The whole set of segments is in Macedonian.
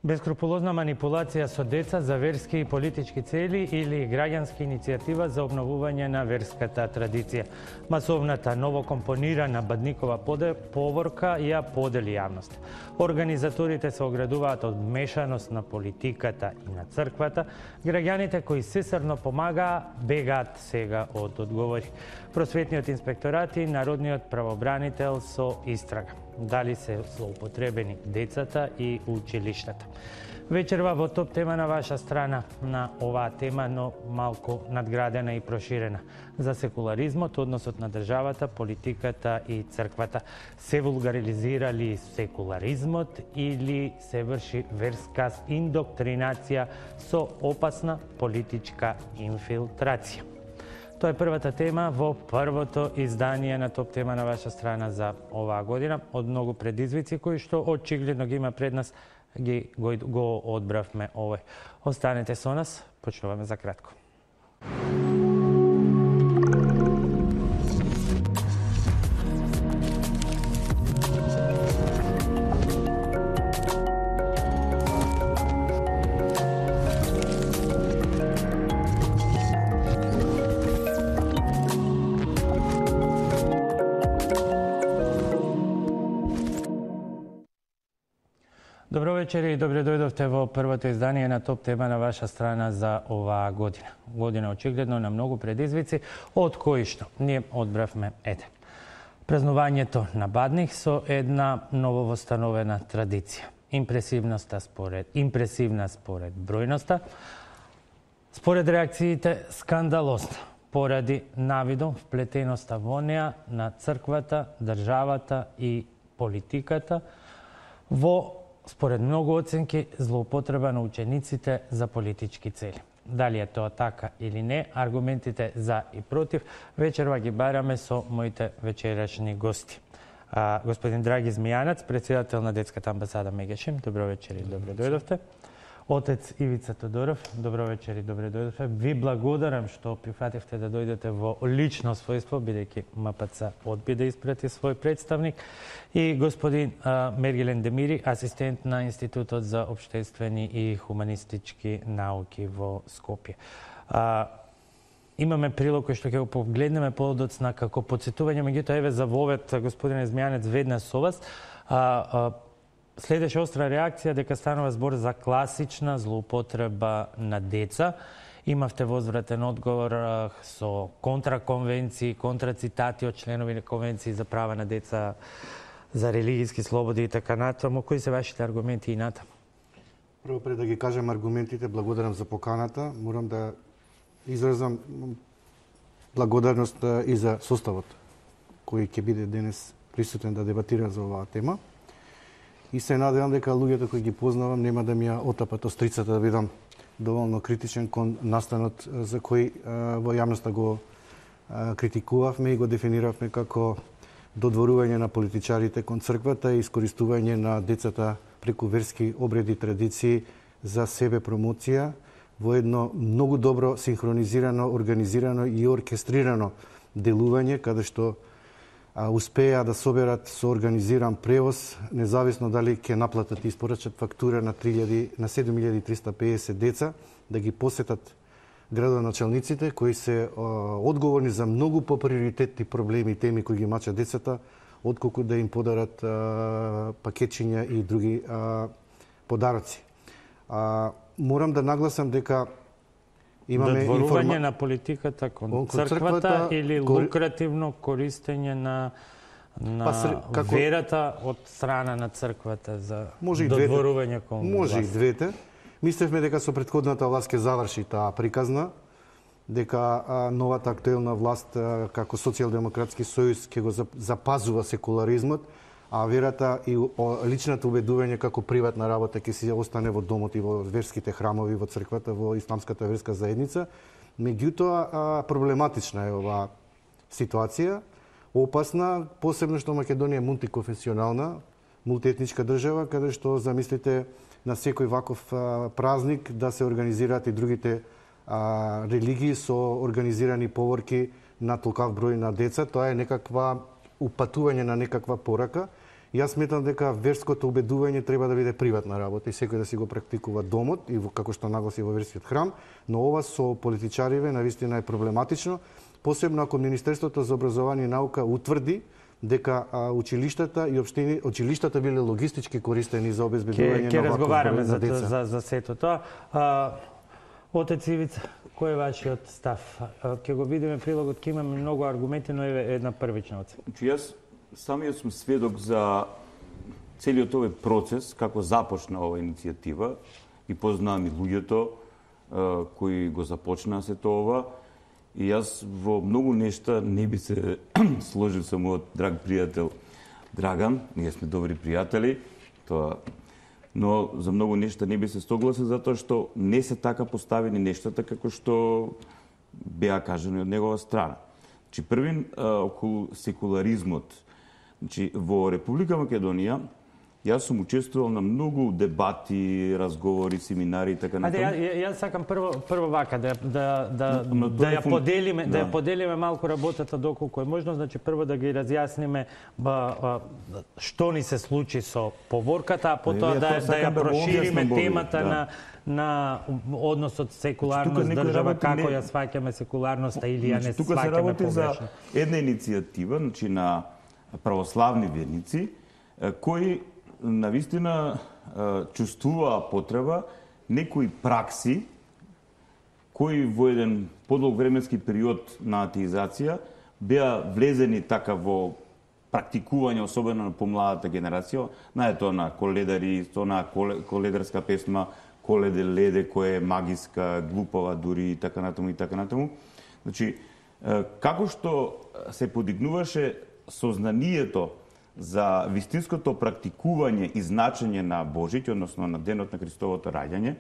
Бескрупулозна манипулација со деца за верски и политички цели или граѓанска иницијатива за обновување на верската традиција. Масовната новокомпонирана Бадникова поворка ја подели јавност. Организаторите се оградуваат од мешаност на политиката и на црквата. Граѓаните кои сесрно помагаа бегаат сега од одговори. Просветниот инспекторат и народниот правобранител со истрага. Дали се злоупотребени децата и училиштата. Вечерва во топ тема на ваша страна на оваа тема, но малку надградена и проширена. За секуларизмот, односот на државата, политиката и црквата. Се вулгаризира ли секуларизмот или се врши верска индоктринација со опасна политичка инфилтрација? Тоа е првата тема во првото издание на топ тема на ваша страна за оваа година. Од многу предизвици кои што очигледно ги има пред нас, го одбравме овој. Останете со нас, почнуваме за кратко. Добро вечер и добре дојдовте во првото издание на топ тема на ваша страна за оваа година. Година очигледно на многу предизвици, од кои што ние одбравме еден. Празнувањето на Бадник со една нововостановена традиција. Импресивна според бројноста, според реакциите скандалозна, поради навидом вплетеноста во неа на црквата, државата и политиката во според многу оценки, злоупотреба на учениците за политички цели. Дали е тоа така или не, аргументите за и против вечерва ги бараме со моите вечерашни гости. Господин Драги Змијанац, председател на Детската амбасада Мегешим, добро вечер и добре дојдовте. Отец Ивица Тодоров, добро вечер и добре дојдовте. Ви благодарам што прифативте да дојдете во лично својство, бидејќи МПЦ одби да испрати свој представник. И господин Мергилен Демири, асистент на Институтот за општествени и хуманистички науки во Скопје. Имаме прилог кој што ќе го погледнеме подоцна како подсетување, меѓутоа еве за вовет, господине Змијанец, веднаш со вас. Следеше остра реакција дека станува збор за класична злоупотреба на деца. Имавте возвратен одговор со контраконвенции, контрацитати од членови на конвенции за права на деца, за религиски слободи и така натаму. Кои се вашите аргументи и натаму? Прво пред да ги кажем аргументите, благодарам за поканата. Морам да изразам благодарност и за составот кој ќе биде денес присутен да дебатира за оваа тема. И се надевам дека луѓето кои ги познавам нема да ми ја отапат острицата да бидам доволно критичен кон настанот за кој во јавноста го критикувавме и го дефиниравме како додворување на политичарите кон црквата и искористување на децата преку верски обреди и традиции за себе промоција во едно многу добро синхронизирано, организирано и оркестрирано делување каде што успеа да соберат со организиран превоз, независно дали ќе наплатат и испорачат фактура на 7350 деца, да ги посетат градоначалниците кои се одговорни за многу поприоритетни проблеми и теми кои ги мачат децата, отколку да им подарат пакетчиња и други подароци. Морам да нагласам дека имаме додворување на политиката кон црквата или лукративно користење на верата од страна на црквата за додворување кон власт? Може и двете. Мислевме дека со претходната власт ќе заврши таа приказна, дека новата актуелна власт како Социјалдемократски сојуз ќе го запазува секуларизмот, а верата и личното убедување како приватна работа ќе си остане во домот и во верските храмови, во црквата, во исламската верска заедница. Меѓутоа, проблематична е оваа ситуација, опасна, посебно што Македонија е мултиконфесионална, мултиетничка држава, каде што замислите на секој ваков празник да се организираат и другите религии со организирани поворки на толкав број на деца. Тоа е некаква упатување на некаква порака Јас сметам дека верското убедување треба да биде приватна работа и секој да си го практикува домот и како што нагласи во верскиот храм, но ова со политичариве навистина е проблематично, посебно ако Министерството за образование и наука утврди дека училиштата и училиштата биле логистички користени за обезбедување на ваков разговараме за деца. за сето тоа. Отец Ивица, кој е вашиот став? Ќе го видиме прилогот, ќе имаме многу аргументи, но е една првична оценка. Значи, јас самиот сум сведок за целиот овој процес, како започна ова иницијатива и познавам и луѓето кои го започнаа сето ова. И јас во многу нешта не би се сложил со мојот драг пријател Драган, ние сме добри пријатели, но за многу нешта не би се согласил затоа што не се така поставени нештата како што беа кажани од негова страна. Значи, првин околу секуларизмот. Значи, во Република Македонија јас сум учествувал на многу дебати, разговори, семинари и така натаму. Јас сакам прво вака да ја поделиме, да ја поделиме малку работата доколку е можно, значи прво да ги разјасниме што ни се случи со поворката, а потоа да ја прошириме темата на односот секуларност држава, како ја сваќаме секуларноста или ја не сваќаме погрешно. Тука се работи за една иницијатива, значи на православни верници, кои навистина чувствуваа потреба некои пракси кои во еден подолг временски период на атеизација беа влезени така во практикување, особено на помладата генерација. Знаете, на коледари, на коледарска песма Коледе леде, која е магиска, глупава дури и така натаму и така натаму. Значи, како што се подигнуваше сознанието за вистинското практикување и значење на Божиќ, односно на денот на Христовото раѓање,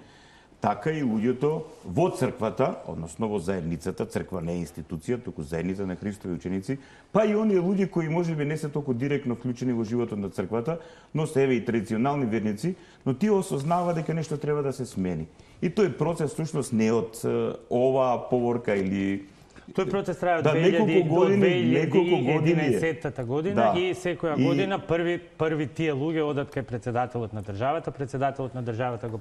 така и луѓето во црквата, односно во заедницата, црква не е институција, туку заедница на Христови ученици, па и оние луѓе кои можеби не се толку директно вклучени во животот на црквата, но се еве и традиционални верници, но тие осознава дека нешто треба да се смени. И тој процес всушност не од оваа поворка или тој процес трае од 2011 година и секоја година први тие луѓе одат кај председателот на државата. Председателот на државата го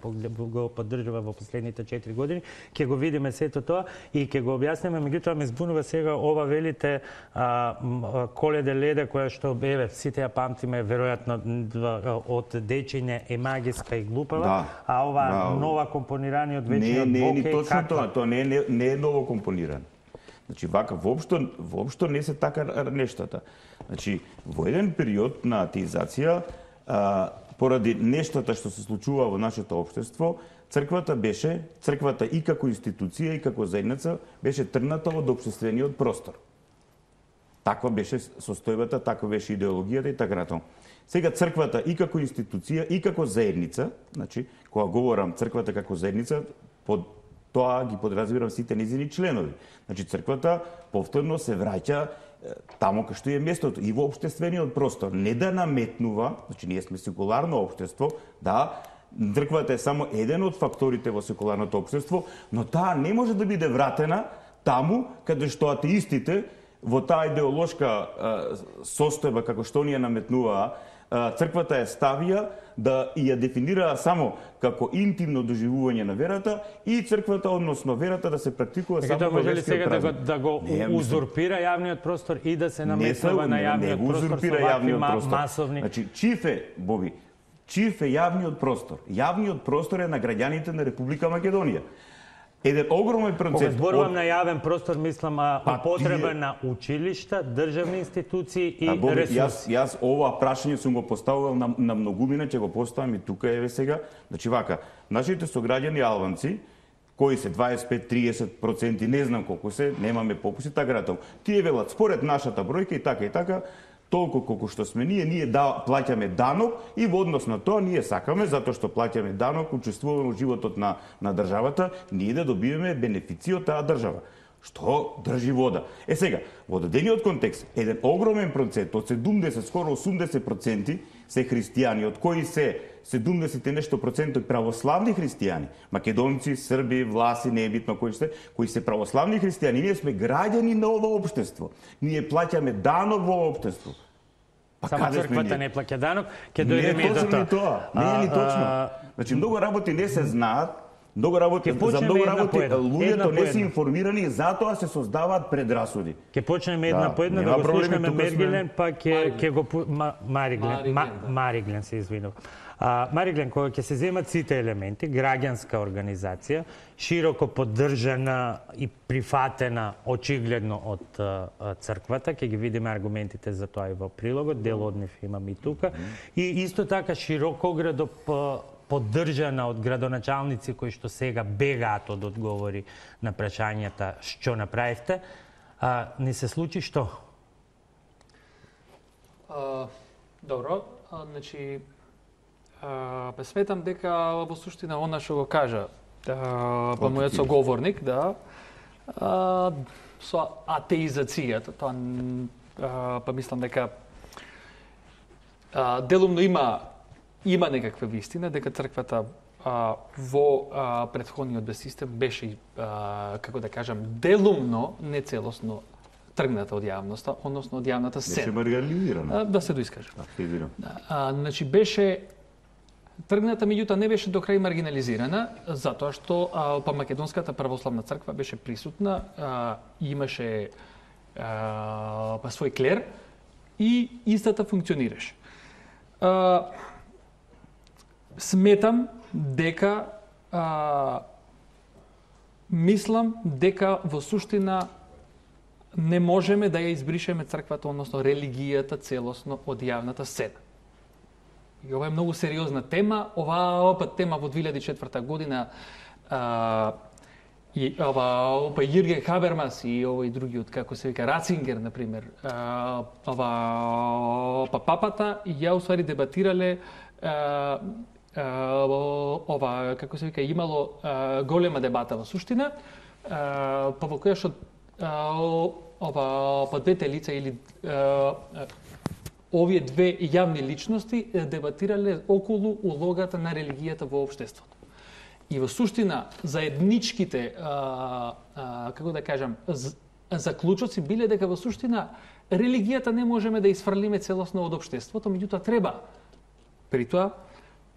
поддржува во последните 4 години. Ќе го видиме сето тоа и ќе го објасниме. Меѓутоа ме збунува сега ова велите Коледе леде, која што еве сите ја памтиме веројатно од дечине е магиска и глупава, а ова нова компонираниот вечниот Бог е точно тоа не е ново компонирано. Значи, вака, воопшто не се така нештата. Значи, во еден период на атеизација, поради нештата што се случува во нашето општество, црквата и како институција и како заедница беше тргната од општествениот простор. Таква беше состојбата, таква беше идеологијата и така натаму. Сега црквата и како институција и како заедница, значи, кога говорам црквата како заедница, под тоа ги подразбирам сите низини членови. Значи, црквата повторно се враќа таму кај што е местото и во општествениот простор. Не да наметнува, значи ние сме секуларно општество, да, црквата е само еден од факторите во секуларното општество, но таа не може да биде вратена таму каде што атеистите во таа идеолошка состојба како што ние наметнуваа, црквата ја ставија да ја дефинира само како интимно доживување на верата и црквата, односно верата, да се практикува само во верскиот празник. Може ли сега да го узурпира јавниот простор и да се наметнува на јавниот простор со вакви масовни... Значи, чиј е јавниот простор? Јавниот простор е на граѓаните на Република Македонија. Еден огромен процент... Кога зборувам на јавен простор, мислам употреба на училишта, државни институции и ресурси. Јас ова прашање сум го поставувал на многумина, ќе го поставам и тука еве сега. Значи вака, нашите сограѓани албанци, кои се 25-30%, не знам колку се, немаме попуси, така натаму. Тие велат според нашата бројка и така, толку колку што сме ние плаќаме данок и во однос на тоа ние сакаме, затоа што плаќаме данок, учествуваме во животот на државата, ние да добиваме бенефици од таа држава. Што држи вода. Сега, во дадениот контекст, еден огромен процент, од 70, скоро 80% се христијани, од кои се 70 и нешто проценти православни христијани, македонци, срби, власи, не е битно кои се православни христијани. Ние сме граѓани на ова општество. Ние плаќаме данок во ова општество. Само каде сме црквата ние? не плаќа данок, ќе Не дојдеме е и до точно тоа. ни тоа. Не е ни точно. Значи, многу работи не се знаат, многу работи, Ќе почнеме за многу една работи по една. луѓето Една по не се една. информирани и затоа се создаваат предрасуди. Ќе почнеме една Да, по една нема да го проблеми, слушнеме тука сме. Мергилен, па ќе го Мариглен се извинувам. Мариглен, кога ќе се земат сите елементи, граѓанска организација, широко поддржана и прифатена очигледно од црквата, ќе ги видиме аргументите за тоа и во прилогот, дел од нив имам и тука, и исто така широкоградо поддржана од градоначалници кои што сега бегаат од одговори на прашањата што направивте, не се случи што? Добро, значи сметам дека во суштина она што го кажа мојот соговорник, со атеизацијата, тоа па мислам дека делумно има некаква вистина дека црквата во претходниот систем беше како да кажам делумно, не целосно тргната од јавноста, односно од јавната сцена. Беше маргинализирана. Да се доискажам. Значи беше тргната, меѓутоа не беше до крај маргинализирана, затоа што па Македонската православна црква беше присутна, имаше па свој клер и истата функционираше. Сметам дека мислам дека во суштина не можеме да ја избришеме црквата, односно религијата целосно од јавната сцена. И ова е многу сериозна тема. Оваа тема во 2004 година и Јурген Хабермас и овој другиот, како се вика, Рацингер, например, папата ја усвари дебатирале како се вика, имало голема дебата во суштина, па во која што двете лица или овие две јавни личности дебатирале околу улогата на религијата во општеството. И во суштина заедничките, како да кажам, заклучоци биле дека во суштина религијата не можеме да isfрлиме целосно од општеството, меѓутоа треба при тоа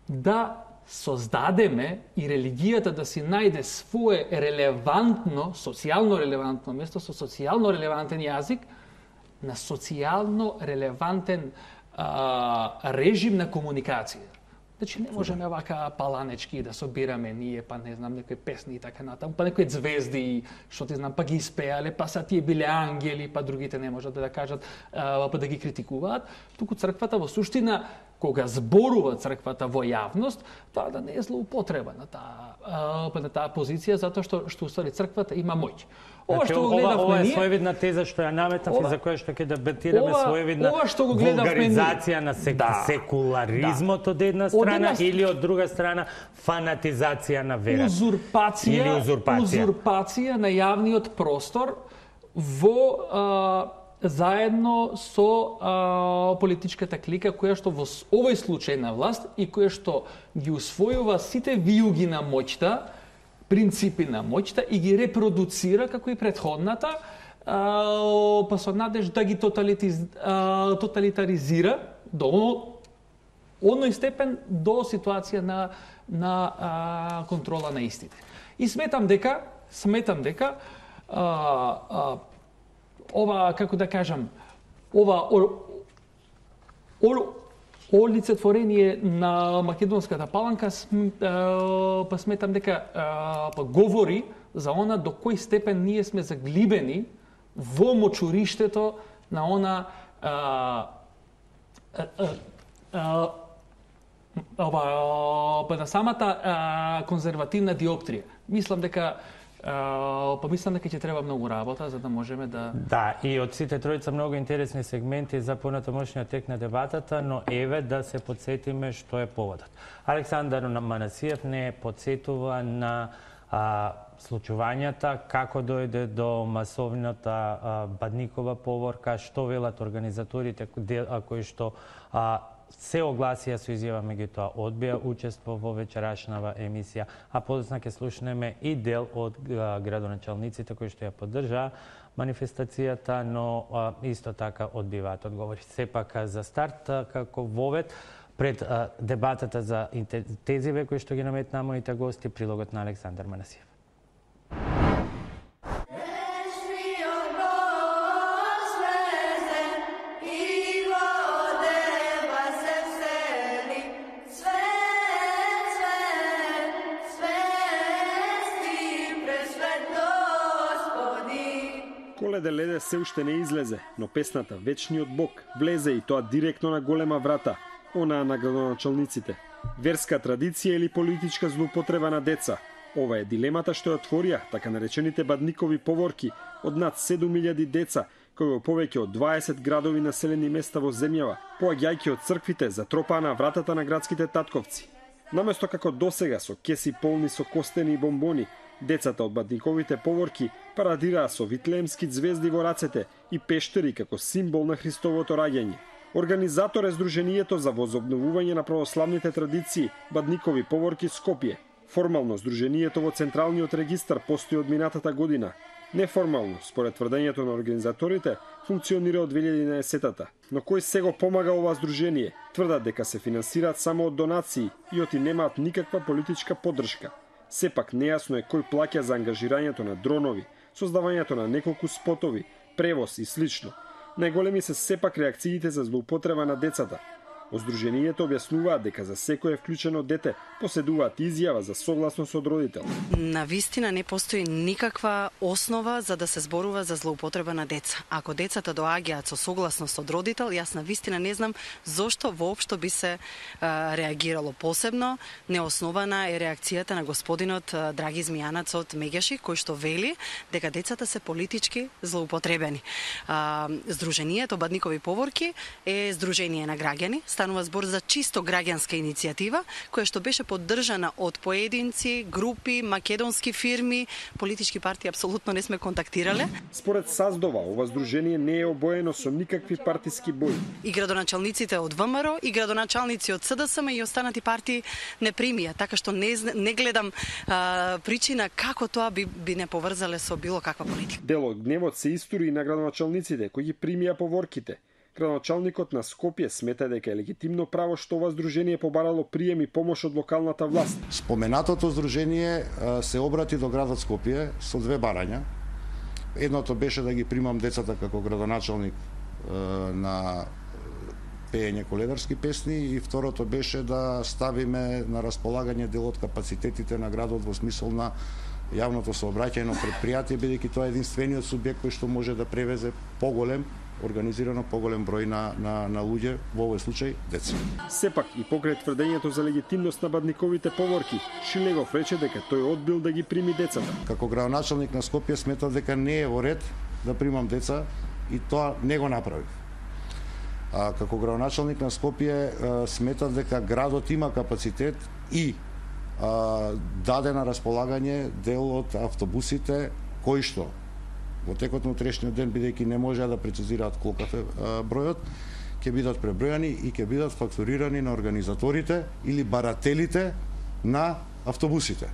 да создадеме и религијата да си најде свое релевантно, социјално релевантно место со социјално релевантен јазик на социјално релевантен режим на комуникација. Значи не можеме вака паланечки да собираме ние, па не знам, некои песни и така натаму, па некои звезди, што ти знам, па ги испеале, па са тие биле ангели, па другите не можат да кажат, па да ги критикуваат. Туку црквата во суштина, кога зборува црквата во јавност, тоа да не е злоупотреба на таа позиција, затоа што уствари црквата има моќ. Ова е своевидна теза што ја наметав и за која што ќе дебатираме, своевидна вулгаризација на секуларизмот од една страна или од друга страна фанатизација на верата. Узурпација на јавниот простор во заедно со политичката клика која што во овој случај на власт и која што ги усвојува сите виуги на моќта, принципи на моќта и ги репродуцира како и претходната, па со надеж да ги тоталитаризира до оној степен до ситуација на контрола на истите. И сметам дека ова, како да кажам, ова олицетворение на Македонската паланка, па сметам дека говори за она до кој степен ние сме заглибени во мочуриштето на она на самата конзервативна диоптрија. Мислам дека ќе треба многу работа за да можеме да... Да, и од сите тројца многу интересни сегменти за понатамошниот тек на дебатата, но еве да се подсетиме што е поводот. Александар Манасиев не подсетува на случувањата, како дојде до масовната Бадникова поворка, што велат организаторите кои што се огласија со изјава, меѓутоа одбија учество во вечерашнава емисија, а подоцна ќе слушнеме и дел од градоначалниците кои што ја поддржаа манифестацијата, но исто така одбиваат одговори. Сепак за старт, како вовед, пред дебатата за тезиве кои што ги наметнаа моите гости, прилогот на Александар Манасиев. Коледе леде се уште не излезе, но песната Вечниот Бог влезе и тоа директно на голема врата, онаа на градоначалниците. Верска традиција или политичка злоупотреба на деца? Ова е дилемата што ја отворија така наречените бадникови поворки од над 7000 деца, кои во повеќе од 20 градови населени места во земјава, поаѓајќи од црквите, затропаа на вратата на градските татковци. Наместо како досега со кеси полни со костени и бомбони, децата од бадниковите поворки парадираа со витлеемски звезди во рацете и пештери како символ на Христовото раѓање. Организатор е Сдруженијето за возобновување на православните традиции Бадникови поворки Скопје. Формално Сдруженијето во Централниот регистар постои од минатата година. Неформално, според тврдењето на организаторите, функционира од 2011-та. Но кој се го помага ова здружение? Тврдат дека се финансираат само од донации и оти немаат никаква политичка поддршка. Сепак нејасно е кој плаќа за ангажирањето на дронови, создавањето на неколку спотови, превоз и слично. Најголеми се сепак реакциите за злоупотреба на децата. Сдруженијето објаснуваат дека за секое вклучено дете поседуваат изјава за согласност од родител. На вистина не постои никаква основа за да се зборува за злоупотреба на деца. Ако децата доаѓаат со согласност од родител, јас на вистина не знам зошто воопшто би се реагирало. Посебно неоснована е реакцијата на господинот Драги Змијанац од Меѓаши, кој што вели дека децата се политички злоупотребени. Сдруженијето Бадникови поворки е сдружение на граѓани. Станува збор за чисто граѓанска иницијатива, која што беше поддржана од поединци, групи, македонски фирми, политички партии апсолутно не сме контактирале. Според Саздова, ова здружение не е обоено со никакви партиски бои. И градоначалниците од ВМРО, и градоначалници од СДСМ и останати партии не примија, така што не гледам причина како тоа би не поврзале со било каква политика. Дел од гневот се истори на градоначалниците кои ги примија поворките. Градоначалникот на Скопје смета дека е легитимно право што ова здружение побарало прием и помош од локалната власт. Споменатото здружение се обрати до градот Скопје со две барања. Едното беше да ги примам децата како градоначалник на пеење коледарски песни и второто беше да ставиме на располагање дел од капацитетите на градот во смисол на јавното сообраќајно предпријатие, бидејќи тоа е единствениот субјект кој што може да превезе организирано поголем број на луѓе, во овој случај деца. Сепак и покрај тврдењето за легитимност на Бадниковите поворки, Шилегов рече дека тој одбил да ги прими децата. Како градоначалник на Скопје сметав дека не е во ред да примам деца и тоа не го направив. Како градоначалник на Скопје сметав дека градот има капацитет и даде на располагање дел од автобусите кои што во текот на утрешниот ден, бидејќи не можеа да прецизираат колкав е бројот, ќе бидат пребројани и ќе бидат фактурирани на организаторите или барателите на автобусите.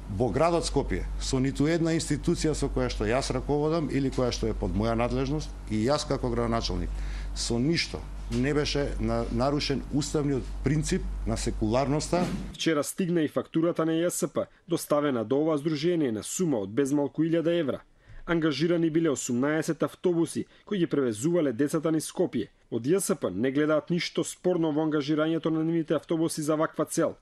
Во градот Скопје, со ниту една институција со која што јас раководам или која што е под моја надлежност и јас како градоначалник, со ништо не беше нарушен уставниот принцип на секуларноста. Вчера стигна и фактурата на ЈСП, доставена до ова здружение на сума од безмалку 1000 евра. Ангажирани биле 18 автобуси кои ги превезувале децата низ Скопје. Од ЈСП не гледаат ништо спорно во ангажирањето на нивните автобуси за ваква цел.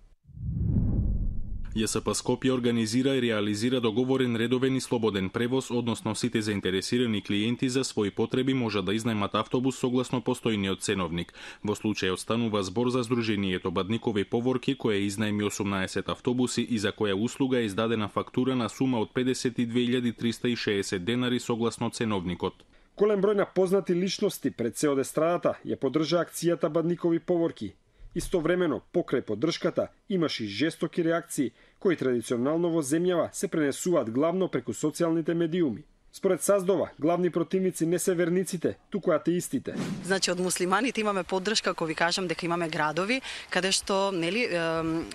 ЈСП Скопје организира и реализира договорен редовен и слободен превоз, односно сите заинтересирани клиенти за своји потреби може да изнајмат автобус согласно постојниот ценовник. Во случајот станува збор за Сдруженијето Бадникови поворки, кое изнајми 18 автобуси и за која услуга е издадена фактура на сума од 52.360 денари согласно ценовникот. Голем број на познати личности пред се од естрадата ја поддржа акцијата Бадникови поворки. Истовремено, покрај поддршката, имаше и жестоки реакции, кои традиционално во земјава се пренесуваат главно преку социјалните медиуми. Според Саздова, главни противници не се верниците, туку атеистите. Значи од муслиманите имаме поддршка, ако ви кажам дека имаме градови каде што нели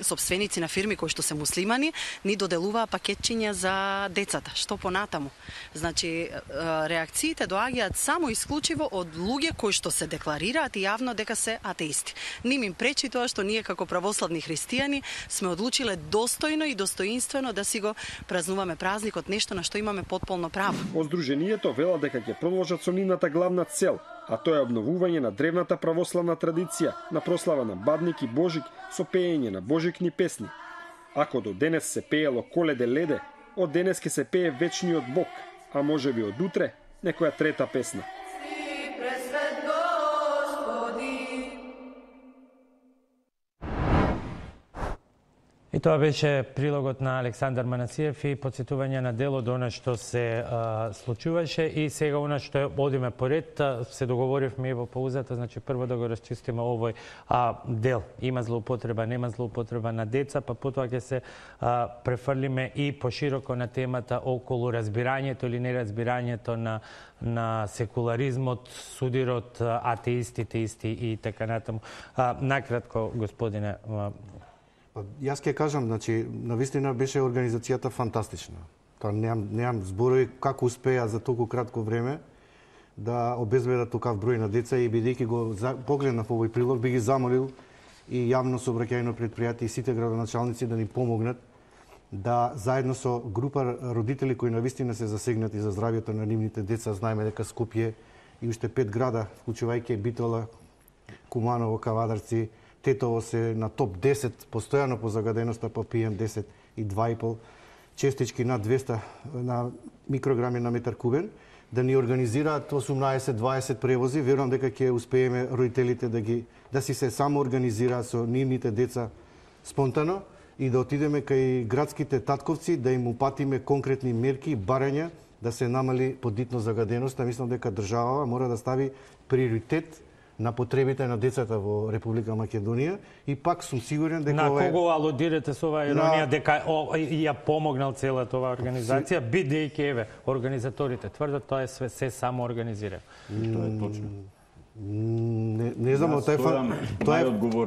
сопственици на фирми кои што се муслимани ни доделуваа пакетчиња за децата. Што понатаму? Значи реакциите доаѓаат само исклучиво од луѓе кои што се декларираат и јавно дека се атеисти. Ним им пречи тоа што ние како православни христијани сме одлучиле достојно и достоинствено да си го празнуваме празникот, нешто на што имаме потполно право. Од Сдруженијето вела дека ќе продолжат со нивната главна цел, а тоа е обновување на древната православна традиција на прослава на Бадник и Божик со пеење на божикни песни. Ако до денес се пеело Коледе леде, од денес ќе се пее Вечниот Бог, а можеби од утре некоја трета песна. И тоа беше прилогот на Александар Манасиев и подсетување на дело до она што се случуваше и сега она што одиме поред, се договоривме и во паузата, значи прво да го расчистиме овој дел. Има злоупотреба, нема злоупотреба на деца, па потоа ќе се префрлиме и пошироко на темата околу разбирањето или неразбирањето на секуларизмот, судирот, атеисти и така натаму. Накратко, господине. Јас ќе кажам, значи, навистина беше организацијата фантастична. Тоа немам зборови како успеа за толку кратко време да обезбедат такав број на деца и бидејќи го погледнав овој прилог, би ги замолил и јавно сообраќајно претпријатие и сите градоначалници да ни помогнат да заедно со група родители кои навистина се засегнати за здравјето на нивните деца, знаеме дека Скопје и уште 5 града, вклучувајќи Битола, Куманово, Кавадарци, Тетово се на топ 10 постојано по загаденоста по PM10 и 2,5, честички над 200 на микрограми на метар кубен, да ни организираат 18-20 превози. Верувам дека ќе успееме родителите да си се само организираат со нивните деца спонтано и да отидеме кај градските татковци, да им упатиме конкретни мерки и барања да се намали подитно загаденоста. Мислам дека државава мора да стави приоритет на потребите на децата во Република Македонија и пак сум сигурен дека на кого алудирате со оваа иронија дека ја помогнал целата оваа организација, бидејќи еве организаторите тврдат тоа е се само организира. Тоа е точно. Не знам,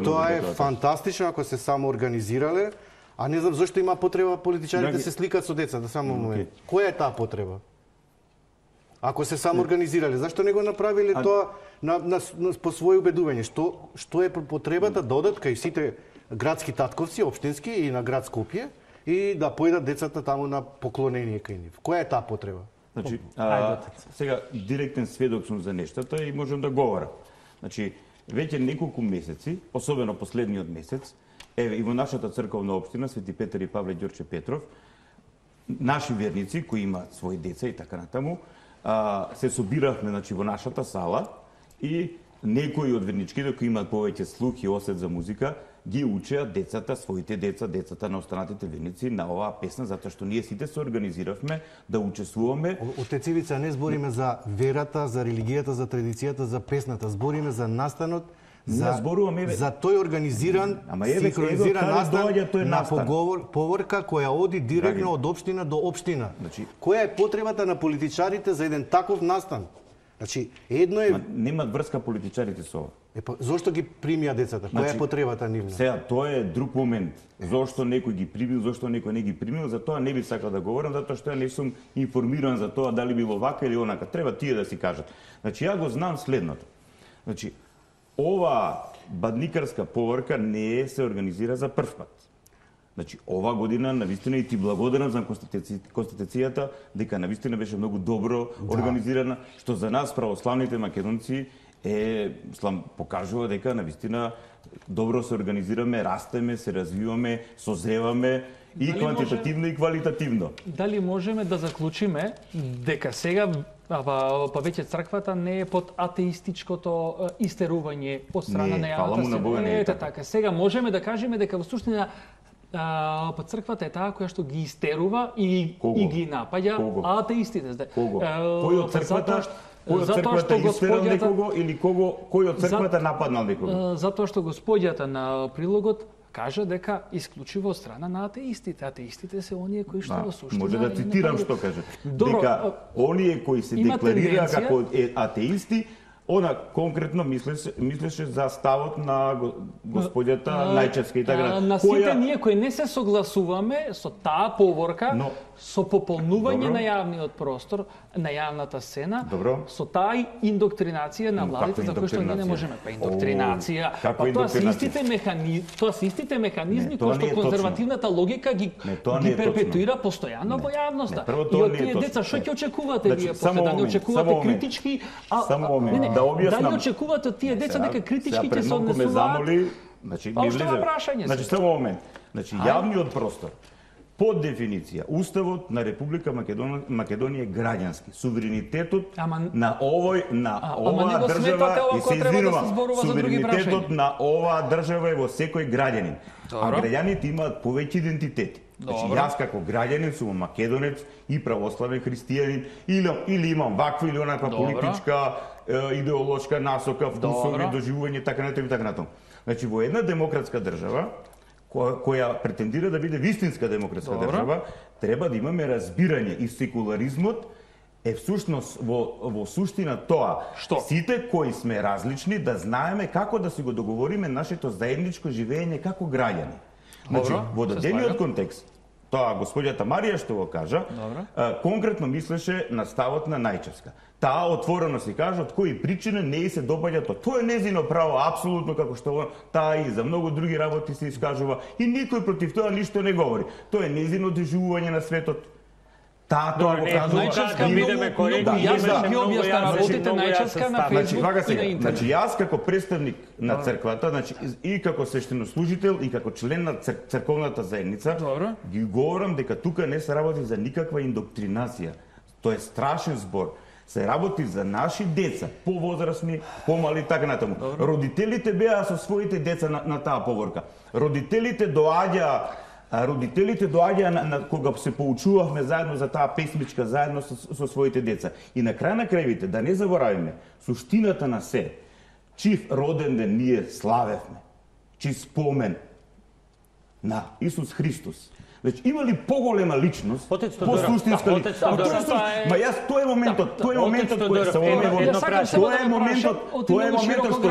тоа е фантастично ако се само организирале, а не знам зошто има потреба политичарите се сликат со деца, да само момент. Која е таа потреба? Ако се само организирале, зашто не го направиле тоа по своје убедување? Што е потребата да одат кај сите градски татковци, општински и на град Скопје и да појдат децата таму на поклонение кај нив? Која е таа потреба? Значи, сега директен сведок сум за нештата и можам да говорам. Значи, веќе неколку месеци, особено последниот месец, и во нашата црковна општина Свети Петар и Павле Ѓорче Петров, наши верници кои имаат своји деца и така натаму, се собиравме, значи, во нашата сала и некои од верничките кои имаат повеќе слух и осет за музика ги учеа децата, своите деца, децата на останатите верници на оваа песна, затоа што ние сите се организиравме да учествуваме. Отец Ивица, не збориме за верата, за религијата, за традицијата, за песната, збориме за настанот, за тој организиран, синхронизиран настан на поворка која оди директно од општина до општина. Која е потребата на политичарите за еден таков настан? Значи, едно е... Немат врска политичарите со ова. Зошто ги примија децата? Која е потребата нивна? Сега, тоа е друг момент. Зошто некој ги примил, зошто некој не ги примил, за тоа не би сакал да говорам, затоа што ја не сум информиран за тоа дали било вака или онака. Треба тие да си кажат. Значи, ја го знам следното. Значи, ова бадникарска поврка не се организира за прв пат. Значи, ова година, навистина, и ти благодарам за Конституцијата, дека навистина беше многу добро организирана, што за нас, православните македонци, покажува дека навистина добро се организираме, растеме, се развиваме, созреваме и квантитативно и квалитативно. Дали можеме да заклучиме дека сега веќе црквата не е под атеистичкото истерување од страна на јавната така. Сега можеме да кажеме дека во суштина па црквата е таа која што ги истерува и ги напаѓа атеистите. Кој од црквата истерал некого или кој од црквата нападнал некого? Затоа што господјата на прилогот кажа дека исклучиво од страна на атеистите. Атеистите се оние кои што во суштина... Може да цитирам што кажа. Добро, дека оние кои се има декларира тенденција... како атеисти, она конкретно мислеше за ставот на господјата Најчевска и така. На сите ние кои не се согласуваме со таа поворка, со пополнување на јавниот простор, на јавната сцена, со таа индоктринација на владите за кои што ние не можеме. Па индоктринација, па тоа се истите механизми кои што конзервативната логика ги перпетуира постојано во јавноста. И од тие деца што ќе очекувате вие после, да не очекувате критички, да објаснам. Дали очекувате од тие деца дека критички ќе се однесуваат? Значи, само момент. Значи, јавниот простор, по дефиниција, Уставот на Република Македонија е граѓански. Суверенитетот на оваа држава, и се извинувам, суверенитетот на оваа држава е во секој граѓанин. А граѓаните имаат повеќе идентитети. Значи, јас како граѓанин сум македонец и православен христијанин, или имам ваква или онаква политичка, идеолошка насока, вкусови, доживување, така натаму. Значи, во една демократска држава, која претендира да биде вистинска демократска држава, треба да имаме разбирање и секуларизмот е всушност во суштина тоа. Сите кои сме различни да знаеме како да си го договориме нашето заедничко живење како граѓани. Значи, во дадениот контекст, тоа господјата Марија што го кажа, конкретно мислеше на ставот на Најчевска. Таа отворено си кажа од кои причини не се допаѓа тоа. Тоа е незино право, апсолутно, како што таа и за многу други работи се искажува, и никој против тоа ништо не говори. Тоа е незино доживување на светот. Таа тоа го кажува. Најчевска многу јасно ги објасна работите Најчевска на Facebook и на интернет. Значи, јас како представник на црквата, значи и како свештенослужител и како член на црковната заедница, ги говорам дека тука не се работи за никаква индоктринација. Тоа е страшен збор. Се работи за наши деца, повозрасни, помали, така натаму. Родителите беа со своите деца на таа поворка. Родителите доаѓаа кога се поучувавме заедно за таа песмичка заедно со своите деца. И на крај на крајвите, да не заборавиме, суштината на се, чив роден ден ние славевме, чив спомен на Исус Христос. Значи, има ли поголема личност, по-суштинска личност? Ма јас, тоа е моментот кој што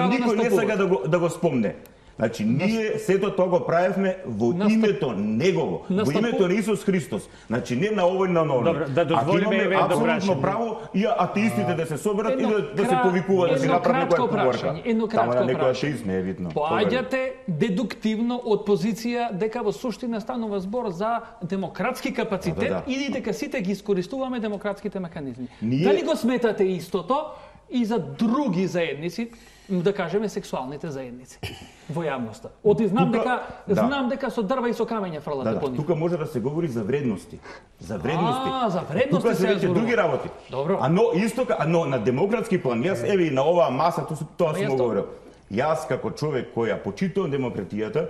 никој не сака да го спомне. Значи, ние сето тоа го правевме во името Негово, во името на Исус Христос. Значи, не на овој, на новој. Добро, да дозволиме имаме апсолутно право и атеистите да се соберат и да се повикуваат, да се направи некоја поворка. Тама на некој атеист не е видно. Поаѓате дедуктивно од позиција дека во суштина станува збор за демократски капацитет или дека сите ги искористуваме демократските механизми. Дали го сметате истото и за други заедници, да кажеме сексуалните заедници во јавноста? Знам дека со дрва и со камења фрлате по нив. Тука може да се говори за вредности. За вредности. За вредности тука се веќе други работи. Добро. Но на демократски план, јас еве и на оваа маса тоа сум говорил. Јас како човек кој ја почитувам демократијата,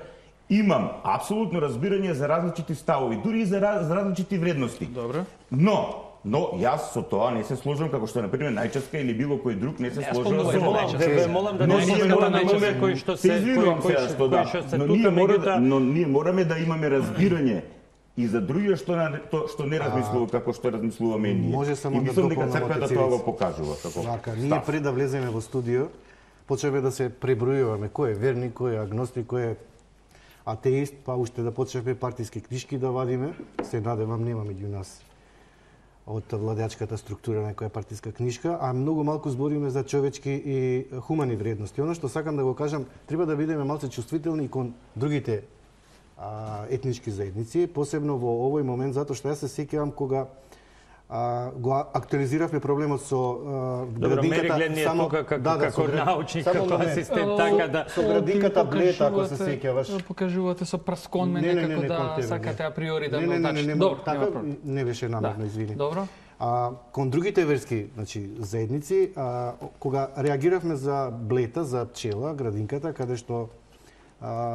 имам апсолутно разбирање за различити ставови, дури и за различити вредности. Добро. Но јас со тоа не се сложам, како што например Најчевска или било кој друг не се сложува со ова. Молам да не се Најчевска кој што се но ние мораме да имаме разбирање и за другите што не размислува како што размислуваме и ние. Може само и мислам дека црквата тоа го покажува како. Така, ние пред да влеземе во студио, почнеме да се пребројуваме кој е верник, кој е агностик, кој е атеист, па уште да почнеме партиски книжки да вадиме. Се надевам нема меѓу нас од владеачката структура некоја партиска книжка, а многу малку збориме за човечки и хумани вредности. Оно што сакам да го кажам, треба да бидеме малце чувствителни кон другите етнички заедници, посебно во овој момент, затоа што јас се сеќавам кога го актуализиравме проблемот со градинката само како научник, како асистент, така да со градинката Блед, ако се сеќаваш. Покажувате со праскон ме некако да сакате априори да ме отачите. Добро, така не беше намерно, извини. Добро. Кон другите верски, значи заедници, кога реагиравме за Блета, за пчела, градинката, каде што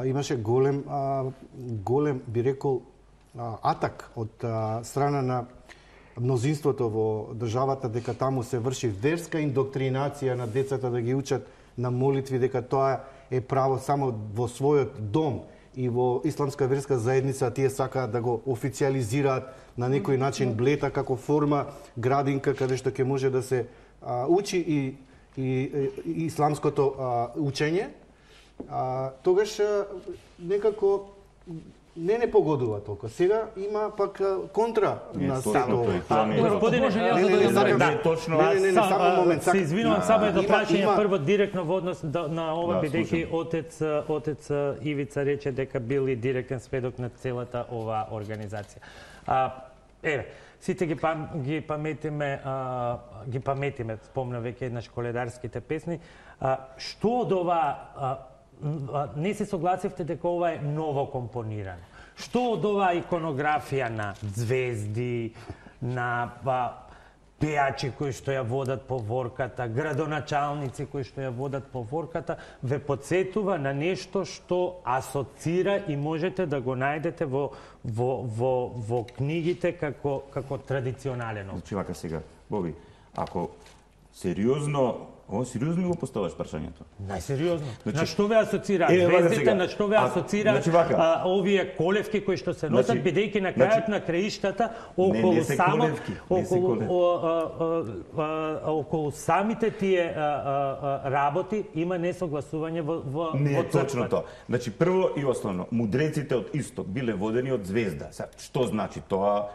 имаше голем би рекол атак од страна на мнозинството во државата дека таму се врши верска индоктринација на децата да ги учат на молитви, дека тоа е право само во својот дом и во исламска верска заедница тие сакаат да го официализираат на некој начин блета како форма градинка каде што ќе може да се учи и исламското учење, тогаш некако не погодува толку. Сега има пак контра на сето. Господине, не, само момент. Се извинувам, само едно прашање прво директно во однос на ова, бидејќи отец Ивица рече дека бил и директен сведок на целата ова организација. Еве, сите ги паметиме, спомна веќе еднаш коледарските песни. Што од ова не се согласивте дека ова е ново компонирано? Што од оваа иконографија на звезди, на пејачи кои што ја водат по ворката, градоначалници кои што ја водат по ворката, ве подсетува на нешто што асоцира и можете да го најдете во книгите како традиционален обичај? Значи вака сега, Боби, ако сериозно го поставаш прашањето. Најсериозно. Значи, на што ве асоцира звездите, на што ве асоцира овие колевки кои што се носат, бидејќи на крајот на краиштата околу самите тие работи има несогласување во Не е точно црквата. тоа. Значи прво и основно, мудреците од исток биле водени од звезда. Што значи тоа?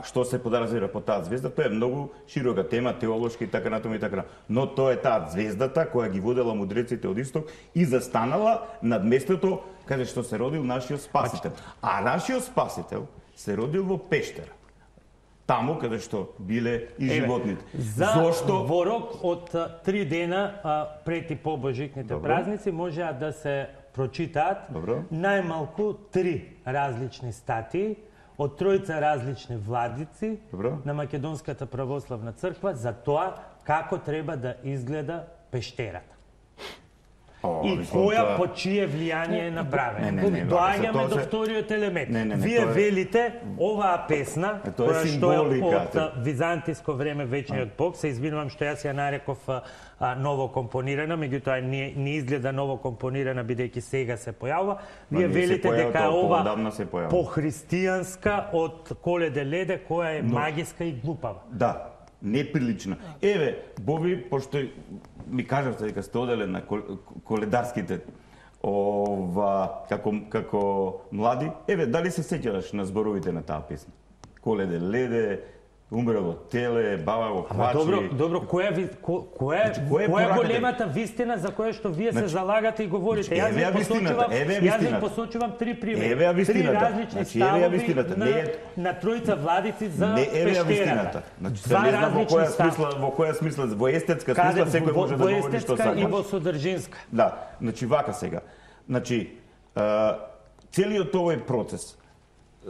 Што се подразбира по таа звезда, тоа е многу широка тема, теолошки и така натаму и така. Но тоа е таа звездата која ги водела мудреците од исток и застанала над местото каде што се родил нашиот спасител. А нашиот спасител се родил во пештера. Таму каде што биле и животните. Зошто во рок од 3 дена пред и по божикните празници можеа да се прочитаат најмалку 3 различни статии од тројца различни владици на Македонската православна црква за тоа како треба да изгледа пештерата. И која по чие влијание е направена. Доаѓаме до вториот елемент. Вие велите оваа песна, која што е од византиско време вечниот Бог, се извинувам што јас ја нареков ново компонирана, меѓутоа не изгледа ново компонирана бидејќи сега се појавува. Вие велите дека ова похристијанска од Коледе Леде која е магиска и глупава. Да, неприлична. Еве, Боби, пошто ми кажавте дека сте оделен на коледарските како млади, еве, дали се сеќаваш на зборовите на таа песна? Коледе Леде, умрело теле, баба го хвачи. Добро, која е големата вистина за која што вие се залагате и говорите? Јас ви посочувам 3 примери. 3 различни ставови на тројца владици за пештерата. Значи, се не знам во која смисла, во естетска смисла секој може да говори што сака. Во естетска и во содржинска. Да, значи вака сега. Значи, целиот овој процес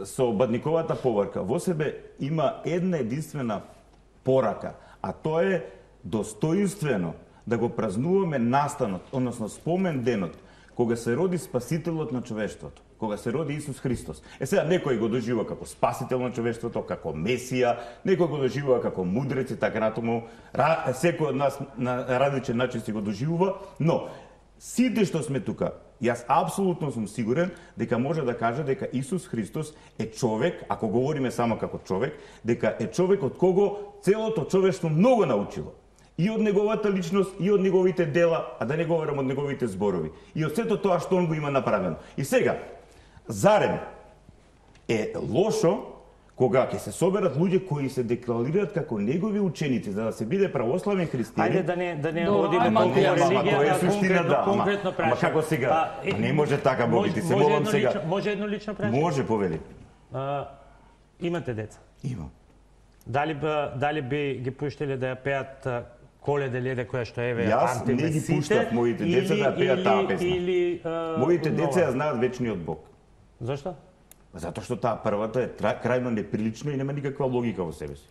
со Бадниковата поврка во себе има една единствена порака, а тоа е достоинствено да го празнуваме настанот, односно спомен денот, кога се роди спасителот на човештвото, кога се роди Исус Христос. Сега некој го доживува како спасител на човештвото, како Месија, некој го доживува како мудрец и така натаму. Секој од нас на различен начин си го доживува, но сите што сме тука, јас апсолутно сум сигурен дека може да каже дека Исус Христос е човек, ако говориме само како човек, дека е човек од кого целото човештво многу научило. И од неговата личност, и од неговите дела, а да не говорам од неговите зборови. И од сето тоа што он го има направено. И сега, зарем е лошо кога ќе се соберат луѓе кои се декларираат како негови ученици за да се биде православен христијанин. Ајде да не одиме толку во религија, конкретно прашање. Ама како сега? Не може така, Боби, ти се молам сега. Може едно лично прашање? Може, повели. Имате деца? Имам. Дали би ги пуштиле да ја пеат Коледе Леде која што еве Јас не ги пуштав моите деца да пеат таа песна. Моите деца ја знаат вечниот Бог. Зошто? Затоа што таа првата е крајно неприлична и нема никаква логика во себе си.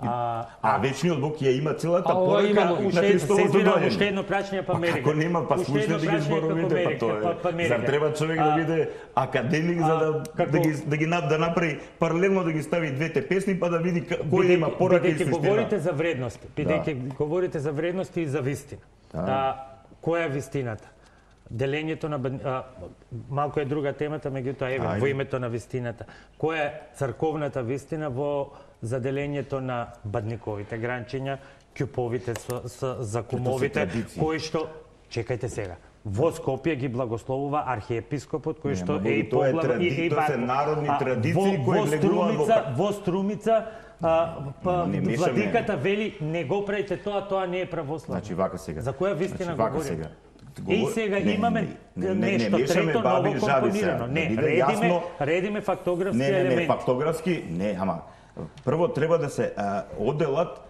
А вечниот Бог ја има целата порака на Христовото доаѓање. Уште едно прашање па мерига. Како нема, па слушне да ги зборовите, па тоа е. Зар треба човек да биде академик за да направи паралелно да ги стави двете песни па да види кој има порака и суштина. Бидејќи говорите за вредности, бидејќи говорите за вредности и за вистина. Која е вистината? делењето на малку е друга темата, меѓутоа еве во името на вистината. Која е црковната вистина во заделењето на бадниковите гранчиња, ќуповите за кумовите, кои што чекајте сега. Во Скопје ги благословува архиепископот кој што е и поглава и тоа се народни традиции кои влегуваат во Струмица. Владиката вели не го правите тоа не е православно. Значи вака сега. За која вистина говориме? И сега имаме нешто трето ново компонирано. Не, редиме фактографски елементи. Не, фактографски, не, ама прво треба да се оделат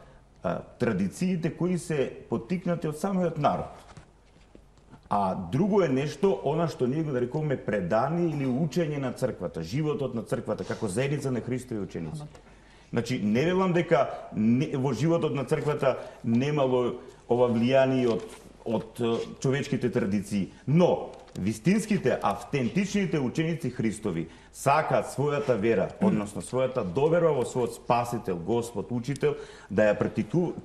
традициите кои се поттикнати од самиот народ. А друго е нешто, она што ние го нарекуваме предание или учење на црквата, животот на црквата, како заедница на Христови ученици. Значи, не велам дека во животот на црквата немало ова влијание од човечките традиции, но вистинските, автентичните ученици Христови сакаат својата вера, односно својата доверба во својот Спасител, Господ, Учител, да ја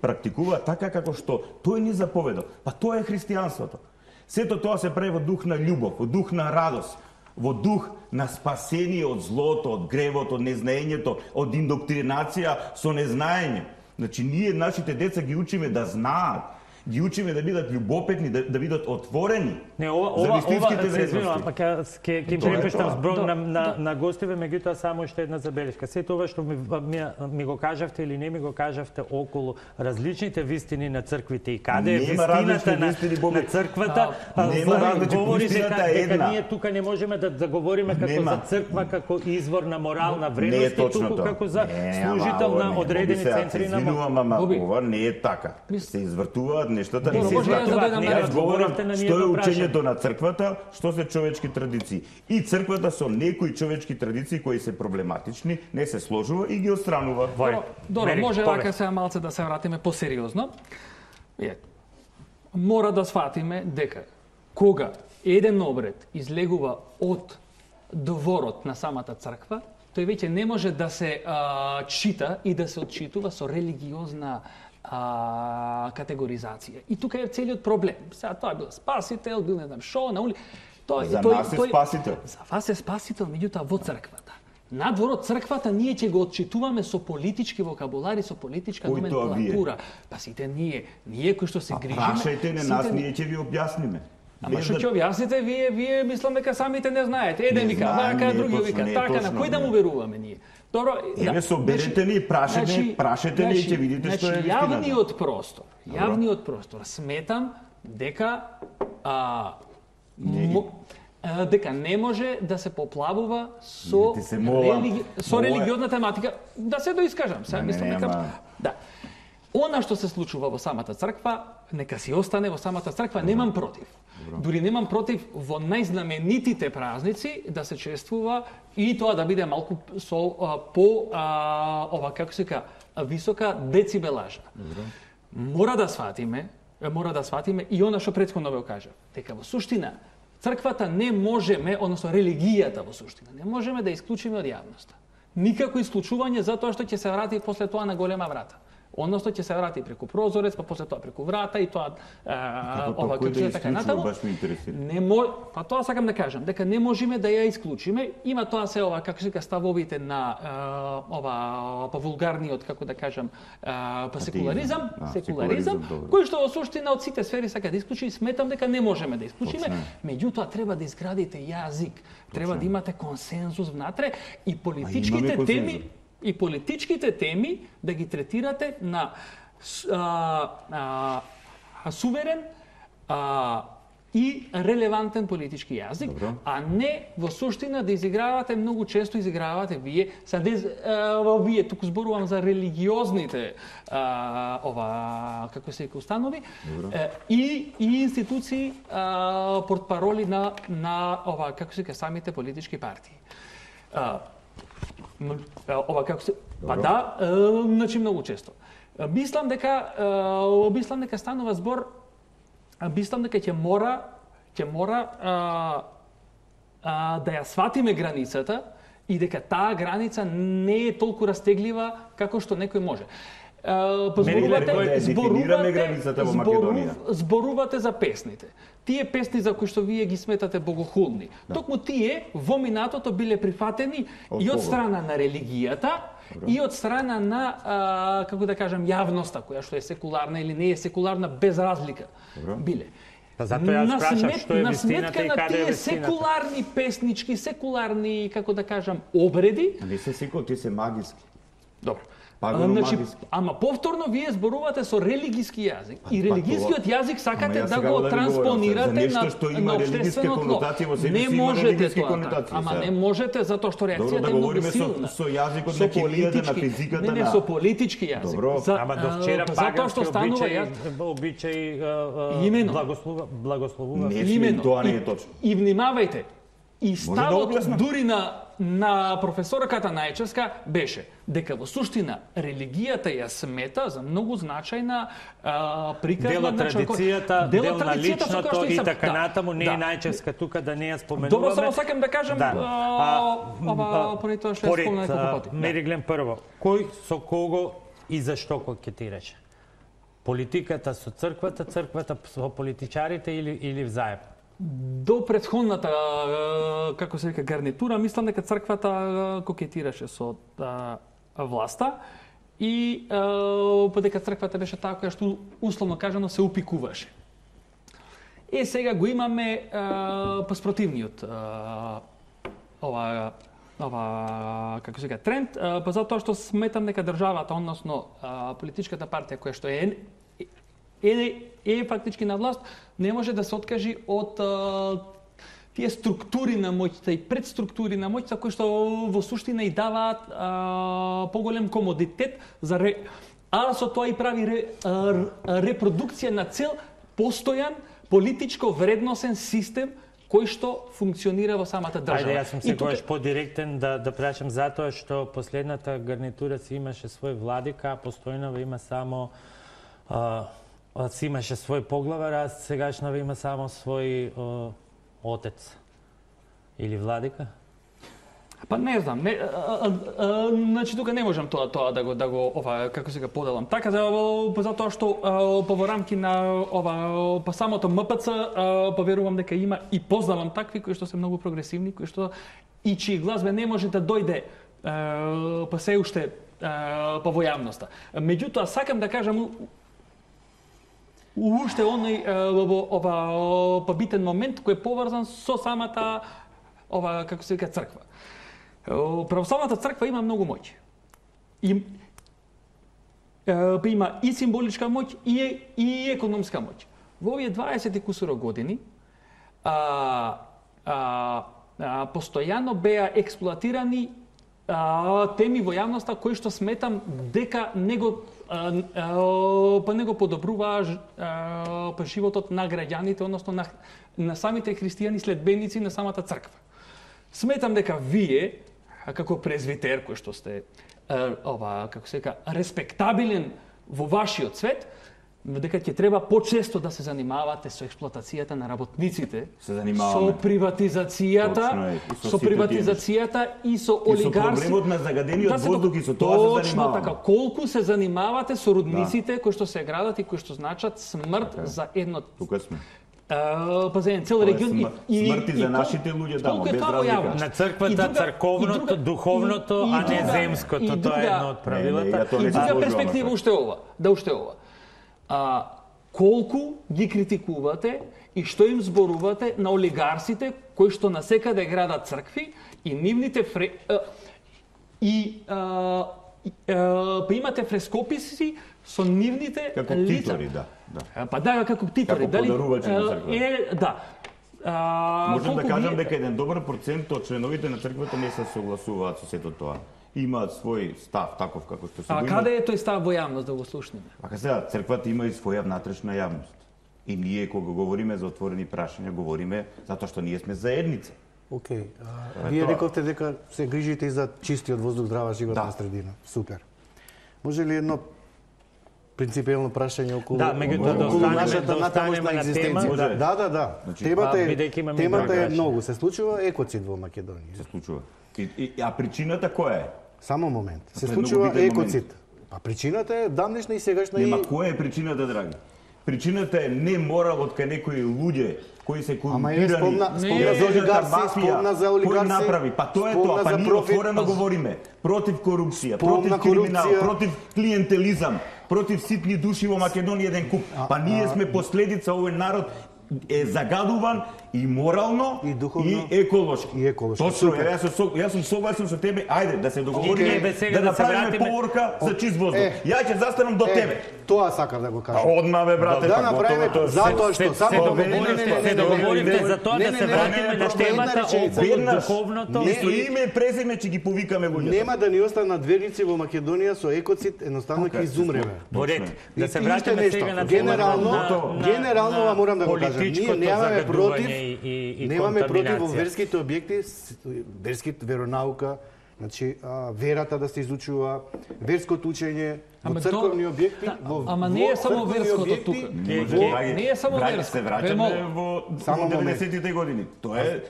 практикува така како што тој ни заповедал. Па тоа е христијанството. Сето тоа се прави во дух на љубов, во дух на радост, во дух на спасение од злото, од гревот, од незнаењето, од индоктринација со незнаење. Значи, ние нашите деца ги учиме да знаат, ги учиме да бидат љубопетни, да бидат отворени за вистинските вредности. Ќе им препуштам збор на гостиве, меѓутоа само уште една забелешка. Сето ова што ми го кажавте или не ми го кажавте околу различните вистини на црквите и каде е вистината на црквата, говори дека ние тука не можеме да говориме како за црква, како извор на морална вредност, туку како за служител на одредени центри на моќ. Ова не е така. Се извртуваат нештата, не се извртуваат. Јас говорам што е учењето на црквата, што се човечки традиции. И црквата со некои човечки традиции кои се проблематични, не се сложува и ги отстранува. Добро, може вака сега малце да се вратиме посериозно. Мора да сватиме дека кога еден обред излегува од дворот на самата црква, тој веќе не може да се чита и да се отчитува со религиозна категоризација. И тука е целиот проблем. Сега тоа бил спасител, бил не знам шо, на ули. За нас е спасител. За вас е спасител, меѓутоа во црквата. Надвор од црквата ние ќе го отчитуваме со политички вокабулари, со политичка номенклатура. Па сите ние кои што се грижиме. Прашајте не нас, ние ќе ви објасниме. Ама што ќе објасните, вие мислам дека самите не знаете. Еден вика вака, други вика така, на кој да му веруваме ние? Добро, еве соберете ни, прашете ни и ќе видите што е вистината. Јавниот простор сметам дека дека не може да се поплавува со религиозна тематика. Да се доискажам, сега мислам дека да. Она што се случува во самата црква, нека си остане во самата црква, немам против. Дури немам против во најзнаменитите празници да се чествува и тоа да биде малку со ова како се ка висока децибелажа. Мора да сватиме и она што претходно ве кажа, дека во суштина црквата не можеме, односно религијата во суштина, не можеме да исклучиме од јавноста. Никако исклучување затоа што ќе се врати после тоа на голема врата. Односно ќе се врати преку прозорец, па после тоа преку врата и тоа ова како е така натаму. Не може, па тоа сакам да кажам, дека не можеме да ја исклучиме. Има тоа се ова како се вика ставовите на па вулгарниот, како да кажам, па секуларизам, кој што во суштина од сите сфери сака да исклучи, сметам дека не можеме да исклучиме. Меѓутоа треба да изградите јазик, треба да имате консензус внатре и политичките теми да ги третирате на суверен и релевантен политички јазик, а не во суштина да изигравате, многу често изигравате вие, вие туку зборувам за религиозните како се установи и институции портпароли на ова како се самите политички партии. Ова како се значи многу често. Мислам дека станува збор, мислам дека ќе мора да ја сватиме границата и дека таа граница не е толку растеглива како што некој може. зборувате за песните. Тие песни за кои што вие ги сметате богохулни. Токму тие во минатото биле прифатени и од страна на религијата, и од страна на, како да кажам, јавноста, која што е секуларна или не е секуларна, без разлика биле. Затоа јас прашам што е вистината и каде е вистината. Секуларни песнички, секуларни, како да кажам, обреди. Не се секул, тие се магиски. Добро. Ама повторно вие зборувате со религиски јазик. И религискиот јазик сакате да го транспонирате на општествено тло. Не можете тоа. Ама не можете затоа што реакцијата е многу силна. Со јазикот на хемијата, на физиката, не со политички јазик. Ама до вчера пагански обичаи благословува. Не, тоа не е точно. И внимавајте. И ставот дури на професорката Најчевска беше дека во суштина религијата ја смета за многу значајна приказна дел од традицијата, дел на личното и така натаму, не е Најчевска тука да не ја споменуваме. Добро, само сакам да кажам поради тоа што ја спомнав неколку пати. Мериглен прво, кој со кого и зашто кокетираше? Политиката со црквата, црквата со политичарите или взаемно? До претходната, како се вика, гарнитура, мислам дека црквата кокетираше со власта и подека црквата беше таа која што условно кажано се упикуваше. Сега го имаме спротивниот како се вика тренд, затоа што сметам дека државата, односно политичката партија која што е фактички на власт, не може да се откажи од тие структури на моќта и предструктури на моќта кои што во суштина и даваат поголем комодитет а со тоа и прави репродукција на цел постојан политичко вредносен систем кој што функционира во самата држава. Ајде, јас сум секогаш подиректен да прашам затоа што последната гарнитура си имаше свој владика, а постојнава има само си имаше свој поглавар, а сегашнава има само свој отец или владика? Па не знам, значи тука не можам тоа да го како се поделам. Така затоа што во рамки на па самото МПЦ поверувам дека има и познавам такви кои што се многу прогресивни, кои што и чии глас не може да дојде па се уште па во јавноста. Меѓутоа сакам да кажам уште оној побитен момент кој е поврзан со самата како се вика црква. Православната црква има многу моќ. Има и символичка моќ и економска моќ. Во овие 20 кусуро години постојано беа експлоатирани теми во јавноста кои што сметам дека не го подобруваа животот на граѓаните, односно на самите христијани следбеници на самата црква. Сметам дека вие, како презвитер кој што сте како се вика респектабилен во вашиот свет, дека ќе треба почесто да се занимавате со експлоатацијата на работниците, со приватизацијата, и со олигарси. И со проблемот на загадениот воздух и со тоа се занимаваме. Точно така, колку се занимавате со родниците кои што се градат и кои што значат смрт за едно. Тука сме. Па за еден цел регион и смрти за нашите луѓе тамо без разлика. На црквата црковното, духовното, а не земското, тоа е едно од правилата. И друга перспектива уште ова. Колку ги критикувате и што им зборувате на олигарсите кои што насекаде градат цркви и нивните имате фрескописи со нивните како лица. Титори, да. Па да, како титори. Како подарувачи на црква. Да. Можам да кажам дека еден добар процент од членовите на црквата не се согласуваат со сето тоа. Имаат свој став таков како што се го има. Каде е тој став во јавност да го слушнеме? Па сега црквата има и своја внатрешна јавност. И ние кога говориме за отворени прашања, говориме затоа што ние сме заедница. Океј. Вие рековте дека се грижите и за чистиот воздух, здрава животна средина. Супер. Може ли едно принципиелно прашање околу нашата натамошна екзистенција? Да. Темата е многу. Се случува екоцид во Македонија. Се случува. А причината која е? Само момент. Се случува екоцид. А причината е давнешна и сегашна. Нема која е причината, драги? Причината е не морал од кај некои луѓе кои се корумпирани. Спомна за олигарси, кој направи? Па тоа е тоа, па ние отворено говориме против корупција, против криминал, против клиентелизам, против ситни души во Македонија еден куп. Па ние сме последица, овој народ е загадуван и морално и духовно и еколошки. Точно, јас сум согласен со тебе. Ајде да се договориме да направиме поворка за чист воздух. Ја ќе застанам до тебе. Тоа сакам да го кажам. Одма бе брате, да направиме затоа што само се договоривте за тоа да се вратиме на темата околу духовното. Нисто име и презиме ќе ги повикаме луѓето. Нема да ни останат верници во Македонија со екоцид, едноставно ќе изумреме. Во ред. Да се вратиме сега на генерално морам да го кажам. Ние немаме против во верските објекти, верските веронаука, значи верата да се изучува, верското учење, во црковни објекти, ама не е само верското тука. Не е само верско. Се враќаме во 90-тите години. Тоа е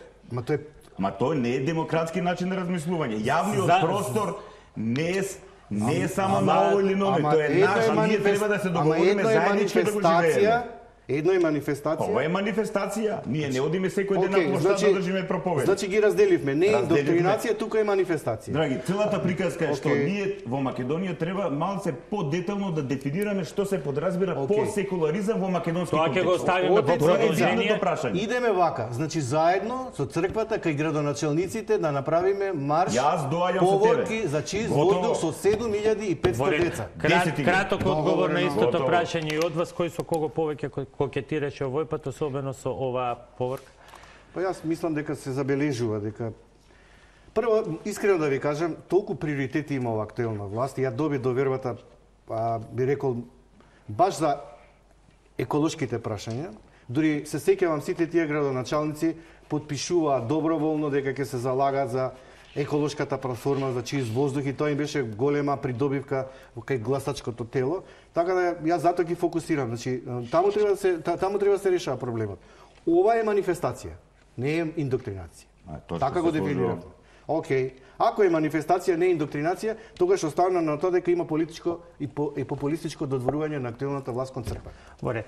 Ма тоа не е демократски начин на размислување. Јавниот простор не е само на овој или на овој, тоа е наш, а ние треба да се договориме заеднички да го живееме. Едно е манифестација. Ова е манифестација. Ние не одиме секој ден на площад да држиме проповеди. Значи ги разделивме. Не е индоктринација, тука е манифестација. Драги, целата приказка е што ние во Македонија треба малце подетално да дефинираме што се подразбира по секуларизам во македонски контекст. Тоа ќе го оставиме во продолжение. Идеме вака. Значи заедно со црквата кај градоначалниците да направиме марш. Јас доаѓам со тебе. Поворки за чист воздух со 7500 деца. Краток одговор на истото прашање и од вас, кој со кого повеќе кокетираше овој пат, особено со оваа поворка? Па јас мислам дека се забележува, дека прво, искрено да ви кажам, толку приоритети има ова актуелна власт, ја доби довербата, би рекол, баш за еколошките прашања. Дури се сеќавам сите тие градоначалници потпишуваат доброволно дека ќе се залагаат за еколошката платформа за чист воздух и тоа им беше голема придобивка кај гласачкото тело. Така да јас затоа ги фокусирам. Значи, таму треба да се решава проблемот. Ова е манифестација, не е индоктринација. Така го дефинирам. Океј. Ако е манифестација, не е индоктринација, тогаш оставам на тоа дека има политичко и популистичко додворување на актуелната власт кон црква. Во ред.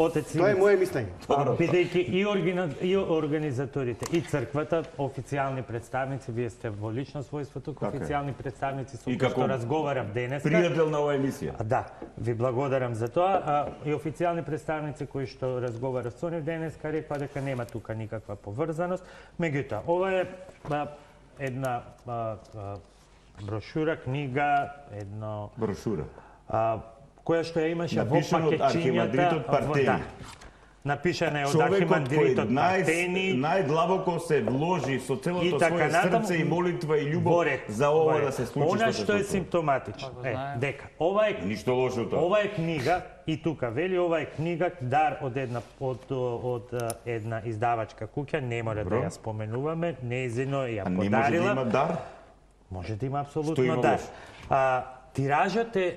Отец Тоа е моје мислење. Бидејќи и организаторите, и црквата, официјални представници, вие сте во лично својство тук, официјални представници со кои што разговарам денеска. Пријател на оваа емисија. Да, ви благодарам за тоа. И официјални представници кои што разговарат со нив денеска рекоа дека нема тука никаква поврзаност. Меѓутоа, ова е една брошура, книга, брошура која што ја имаше во пакетчињата. Напишана е од архимандритот Партени. Најдлабоко се вложи со целото свое срце и молитва и љубов за ова да се случи. Она што е симптоматично е дека ова е ништо лошо тоа. Ова е книга и тука вели ова е книга дар од една издавачка куќа, не мора да ја споменуваме, нејзино ја подарила. Не може да има дар? Може да има апсолутно дар. Тиражот е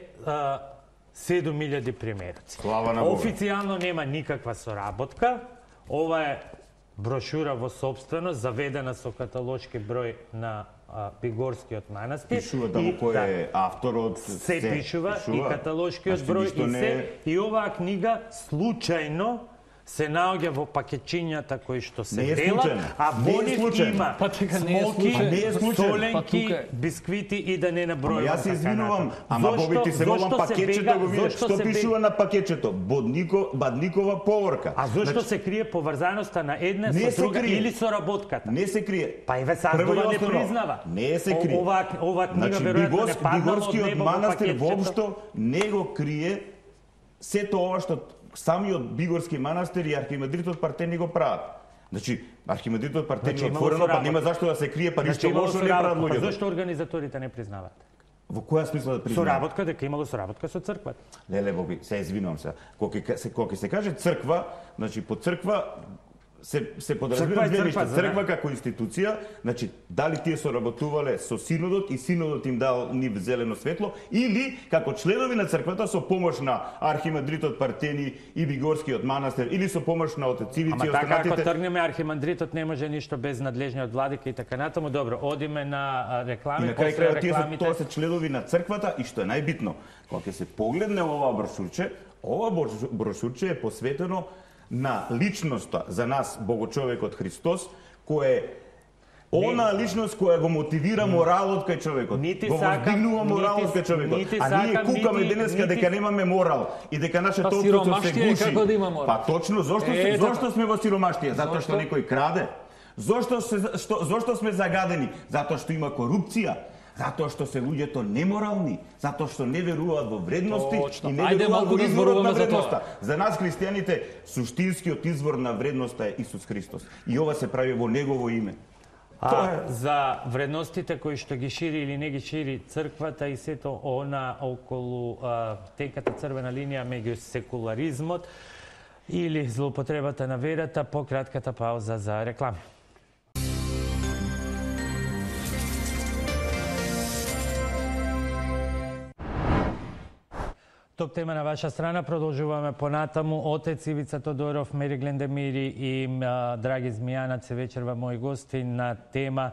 7000 примероци. Официјално нема никаква соработка. Ова е брошура во сопственост, заведена со каталошки број на Бигорскиот манастир. Пишува таму кој е авторот. Се пишува и каталошкиот број и се. И оваа книга случајно се наоѓа во пакетчињата кои што се делат, а во нив има смоки, соленки, бисквити и да не набројувам. Јас се извинувам, ама бобите се волам пакетчето го видиш, што пишува на пакетчето? Бадникова поворка. А зошто се крие поврзаноста на една со друга или соработката? Не се крие. Па и Весаздова не признава. Не се крие. Ова книга веројатно не паднала од небо во пакетчето. Бигорскиот манастир воопшто не го крие сето ова што самиот Бигорски манастир и архимандритот Партени го прават. Значи, архимандритот Партени отворено, па нема зашто да се крие, па ништо лошо не прават луѓето. Зашто организаторите не признаваат? Во која смисла да признаваат? Соработка, дека имало соработка со црквата. Леле, Боби, се извинувам се. Кога се каже црква, значи по црква се подразбира две нешта. Црква како институција, значи дали тие соработувале со синодот и синодот им дал нив зелено светло, или како членови на црквата со помош на архимандритот Партени и Бигорскиот манастир, или со помош на отец Ивици и останатите. Ама така, ако тргнеме, архимандритот не може ништо без надлежниот владика и така натаму. Добро, одиме на реклами, после рекламите. Тоа се членови на црквата и што е најбитно, кога ќе се погледне ова брошурче е посветено на личноста за нас, Богочовекот Христос, кој е она личност која го мотивира моралот кај човекот. Го воздигнува моралот кај човекот. А ние кукаме денеска дека немаме морал и дека нашето општество се гуши. Па точно, зошто сме во сиромаштија? Затоа што некој краде. Зошто сме загадени? Затоа што има корупција. Затоа што се луѓето неморални, затоа што не веруваат во вредности и не веруваат во изворот на вредноста. За нас христијаните суштинскиот извор на вредноста е Исус Христос. И ова се прави во негово име. За вредностите кои што ги шири или не ги шири црквата и сето она околу тенката црвена линија меѓу секуларизмот или злоупотребата на верата, по кратката пауза за реклами. Топ тема на ваша страна. Продолжуваме понатаму. Отец Ивица Тодоров, Мери Глендемири и Драги Змијанаc се вечерва мои гости на тема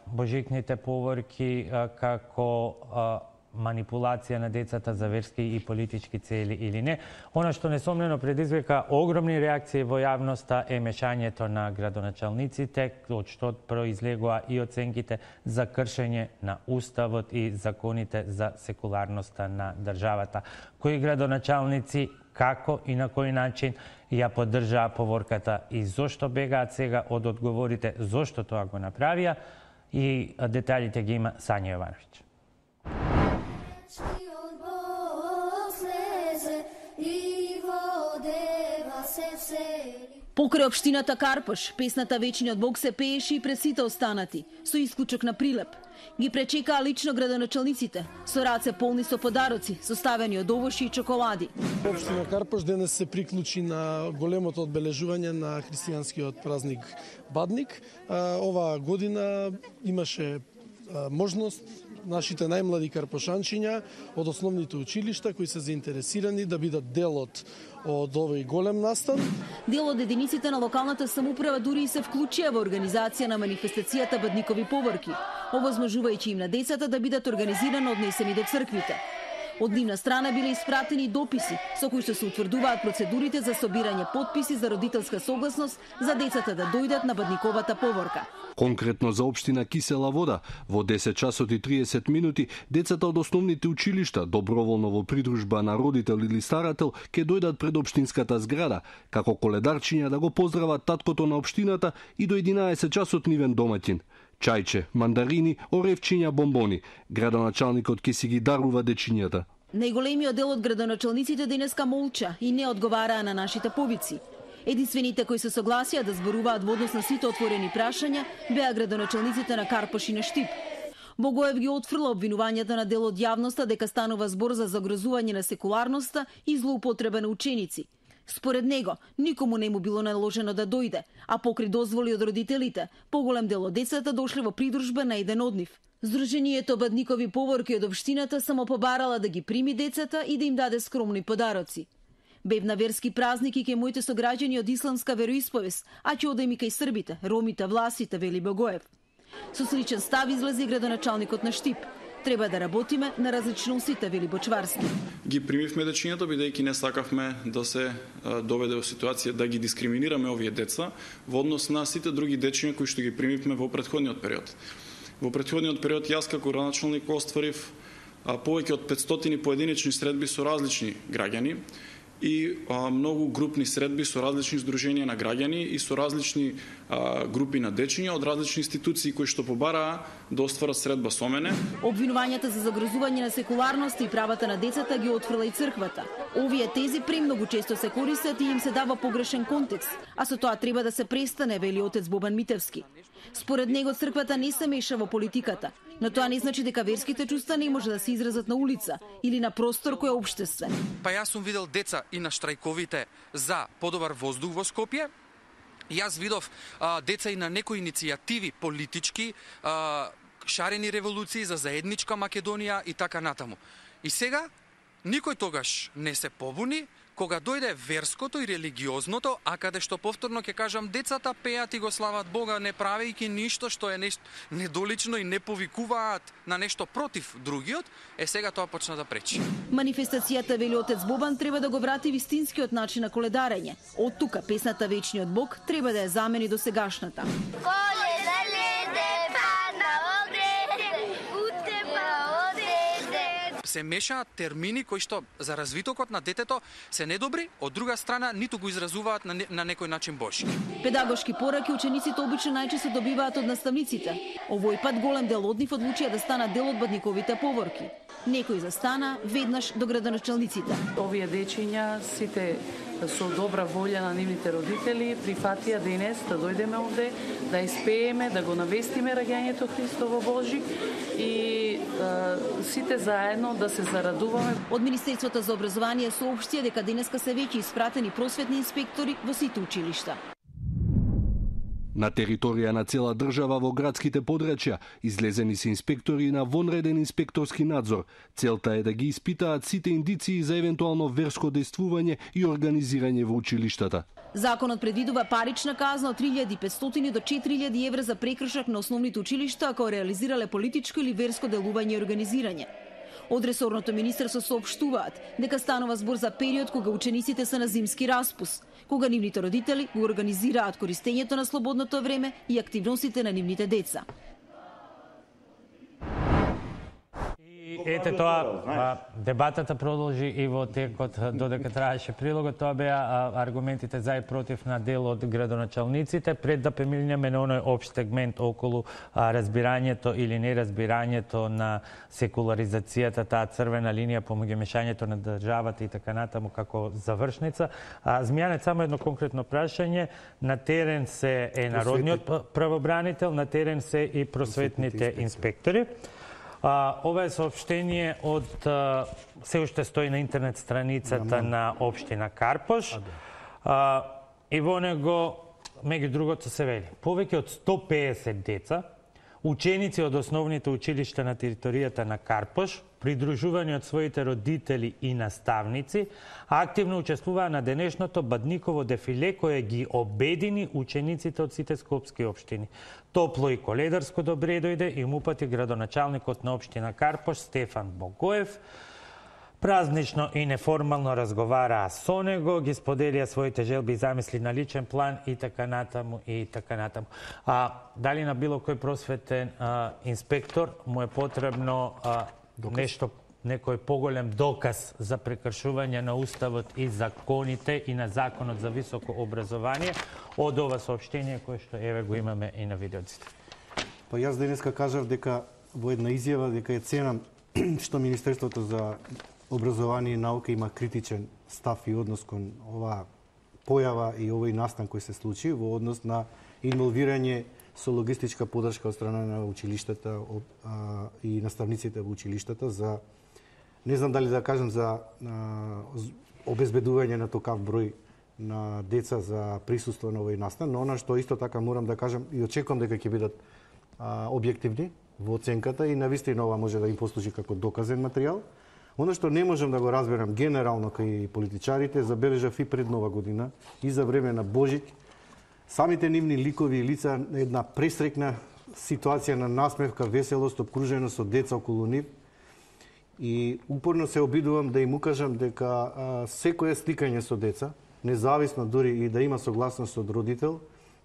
божикните поворки како манипулација на децата за верски и политички цели или не. Она што несомнено предизвика огромни реакции во јавноста е мешањето на градоначалниците, од што произлегува и оценките за кршење на уставот и законите за секуларноста на државата. Кои градоначалници, како и на кој начин ја поддржаа поворката и зошто бегаат сега од одговорите зошто тоа го направија, и деталите ги има Сања Јовановиќ. Покрај општината Карпош, песната Вечниот Бог се пееше и пред сите останати, со исклучок на Прилеп. Ги пречекаа лично градоначалниците, со раце полни со подароци, составени од овошји и чоколади. Општина Карпош денес се приклучи на големото одбележување на христијанскиот празник Бадник. Оваа година имаше можност нашите најмлади карпошанчиња од основните училишта кои се заинтересирани да бидат дел од овој голем настан. Дел од единиците на локалната самоуправа дури и се вклучија во организација на манифестацијата Бадникови поворки, овозможувајќи им на децата да бидат организирано однесени до црквите. Од нивна страна биле испратени дописи со кои што се утврдуваат процедурите за собирање потписи за родителска согласност за децата да дојдат на Бадниковата поворка. Конкретно за општина Кисела Вода, во 10 часот и 30 минути, децата од основните училишта, доброволно во придружба на родител или старател, ќе дојдат пред општинската зграда, како коледарчиња да го поздрават таткото на општината и до 11 часот нивен домаќин. Чајче, мандарини, оревчиња, бомбони. Градоначалникот ќе си ги дарува дечињата. Најголемиот дел од градоначалниците денеска молча и не одговараа на нашите повици. Единствените кои се согласија да зборуваат во однос на сите отворени прашања беа градоначалниците на Карпош и на Штип. Богоев ги отфрла обвинувањата на дел од јавноста дека станува збор за загрозување на секуларноста и злоупотреба на ученици. Според него, никому не му било наложено да дојде, а покри дозволи од родителите, поголем дел од децата дошле во придружба на еден од нив. Здруженијето Бадникови поворки од општината само побарала да ги прими децата и да им даде скромни подароци. Бев на верски празник и кај моите сограѓани од исламска вероисповест, а ќе одем и кај србите, ромите, власите, вели Богоев. Со сличен став излезе и градоначалникот на Штип. Треба да работиме на различностите, вели Бочварски. Ги примивме дечињата, бидејќи не сакавме да се доведе во ситуација да ги дискриминираме овие деца во однос на сите други дечиња кои што ги примивме во претходниот период. Во претходниот период јас како градоначалник остварив повеќе од 500 поединечни средби со различни граѓани и многу групни средби со различни здруженија на граѓани и со различни групи на дечиња од различни институции кои што побараа да остварат средба со мене. Обвинувањата за загрозување на секуларност и правата на децата ги отфрла и црквата. Овие тези премногу често се користат и им се дава погрешен контекст, а со тоа треба да се престане, вели отец Бобан Митевски. Според него црквата не се меша во политиката, но тоа не значи дека верските чувства не може да се изразат на улица или на простор кој е општествен. Па јас сум видел деца и на штрајковите за подобар воздух во Скопје, Јас видов деца и на некои иницијативи политички, шарени револуции за заедничка Македонија и така натаму. И сега никој тогаш не се побуни кога дојде верското и религиозното, а каде што повторно ќе кажам, децата пеат и го слават Бога, не правејќи ништо што е нешто недолично и не повикуваат на нешто против другиот, сега тоа почна да пречи. Манифестацијата, вели отец Бобан, треба да го врати вистинскиот начин на коледарење. Од тука песната Вечниот Бог треба да ја замени до сегашната. Се мешаат термини кои што за развитокот на детето се недобри, од друга страна ниту го изразуваат на некој начин божки. Педагошки пораки учениците обично најчесто добиваат од наставниците. Овој пат голем дел од нив одлучија да станат дел од бадниковите поворки. Некој застана веднаш до градоначалниците. Овие дечиња сите со добра волја на нивните родители прифатија денес да дојдеме овде, да испееме, да го навестиме раѓањето Христово Божи и сите заедно да се зарадуваме. Од Министерството за образование соопштија дека денеска се веќе испратени просветни инспектори во сите училишта. На територија на цела држава во градските подрачја излезени се инспектори на вонреден инспекторски надзор. Целта е да ги испитаат сите индиции за евентуално верско дејствување и организирање во училиштата. Законот предвидува парична казна од 3500 до 4000 евра за прекршок на основните училишта ако реализирале политичко или верско делување и организирање. Од ресорното министерство соопштуваат дека станува збор за период кога учениците се на зимски распуст, кога нивните родители го организираат користењето на слободното време и активностите на нивните деца. Ете тоа, дебатата продолжи и во текот додека траеше прилогот. Тоа беа аргументите за и против на дел од градоначалниците. Пред да преминеме на оној општ сегмент околу разбирањето или неразбирањето на секуларизацијата, таа црвена линија помеѓу мешањето на државата и така натаму како завршница. Змијанец, само едно конкретно прашање. На терен се е народниот правобранител, на терен се и просветните инспектори. Ова е сообштение од се уште стои на интернет страницата на општина Карпош и во него меѓу другото се вели повеќе од 150 деца, ученици од основните училишта на територијата на Карпош, придружувани од своите родители и наставници, активно учествуваа на денешното Бадниково дефиле кое ги обедини учениците од сите скопски општини. Топло и коледарско добре дојде и му упати градоначалникот на општина Карпош Стефан Богоев. Празнично и неформално разговараа со него, ги споделија своите желби и замисли на личен план и така натаму и така натаму. Дали на било кој просветен инспектор му е потребно нешто, некој поголем доказ за прекршување на уставот и законите и на законот за високо образование од ова соопштение кое што еве го имаме и на видеоците. Па јас денеска кажав дека во една изјава дека е ценам што Министерството за образование и наука има критичен став и однос кон оваа појава и овој настан кој се случи во однос на инволвирање со логистичка подршка од страна на училиштата и наставниците во училиштата за, не знам дали да кажам, за обезбедување на токав број на деца за присуство на овој настан, но она што исто така морам да кажам и очекувам дека ќе бидат објективни во оценката и навистина ова може да им послужи како доказен материјал. Оно што не можам да го разберам генерално кај политичарите, забележав и пред Нова година и за време на Божик, самите нивни ликови и лица една пресрекна ситуација на насмевка, веселост, обкружено со деца околу нив. И упорно се обидувам да им укажам дека секое сликање со деца, независно дури и да има согласност од родител,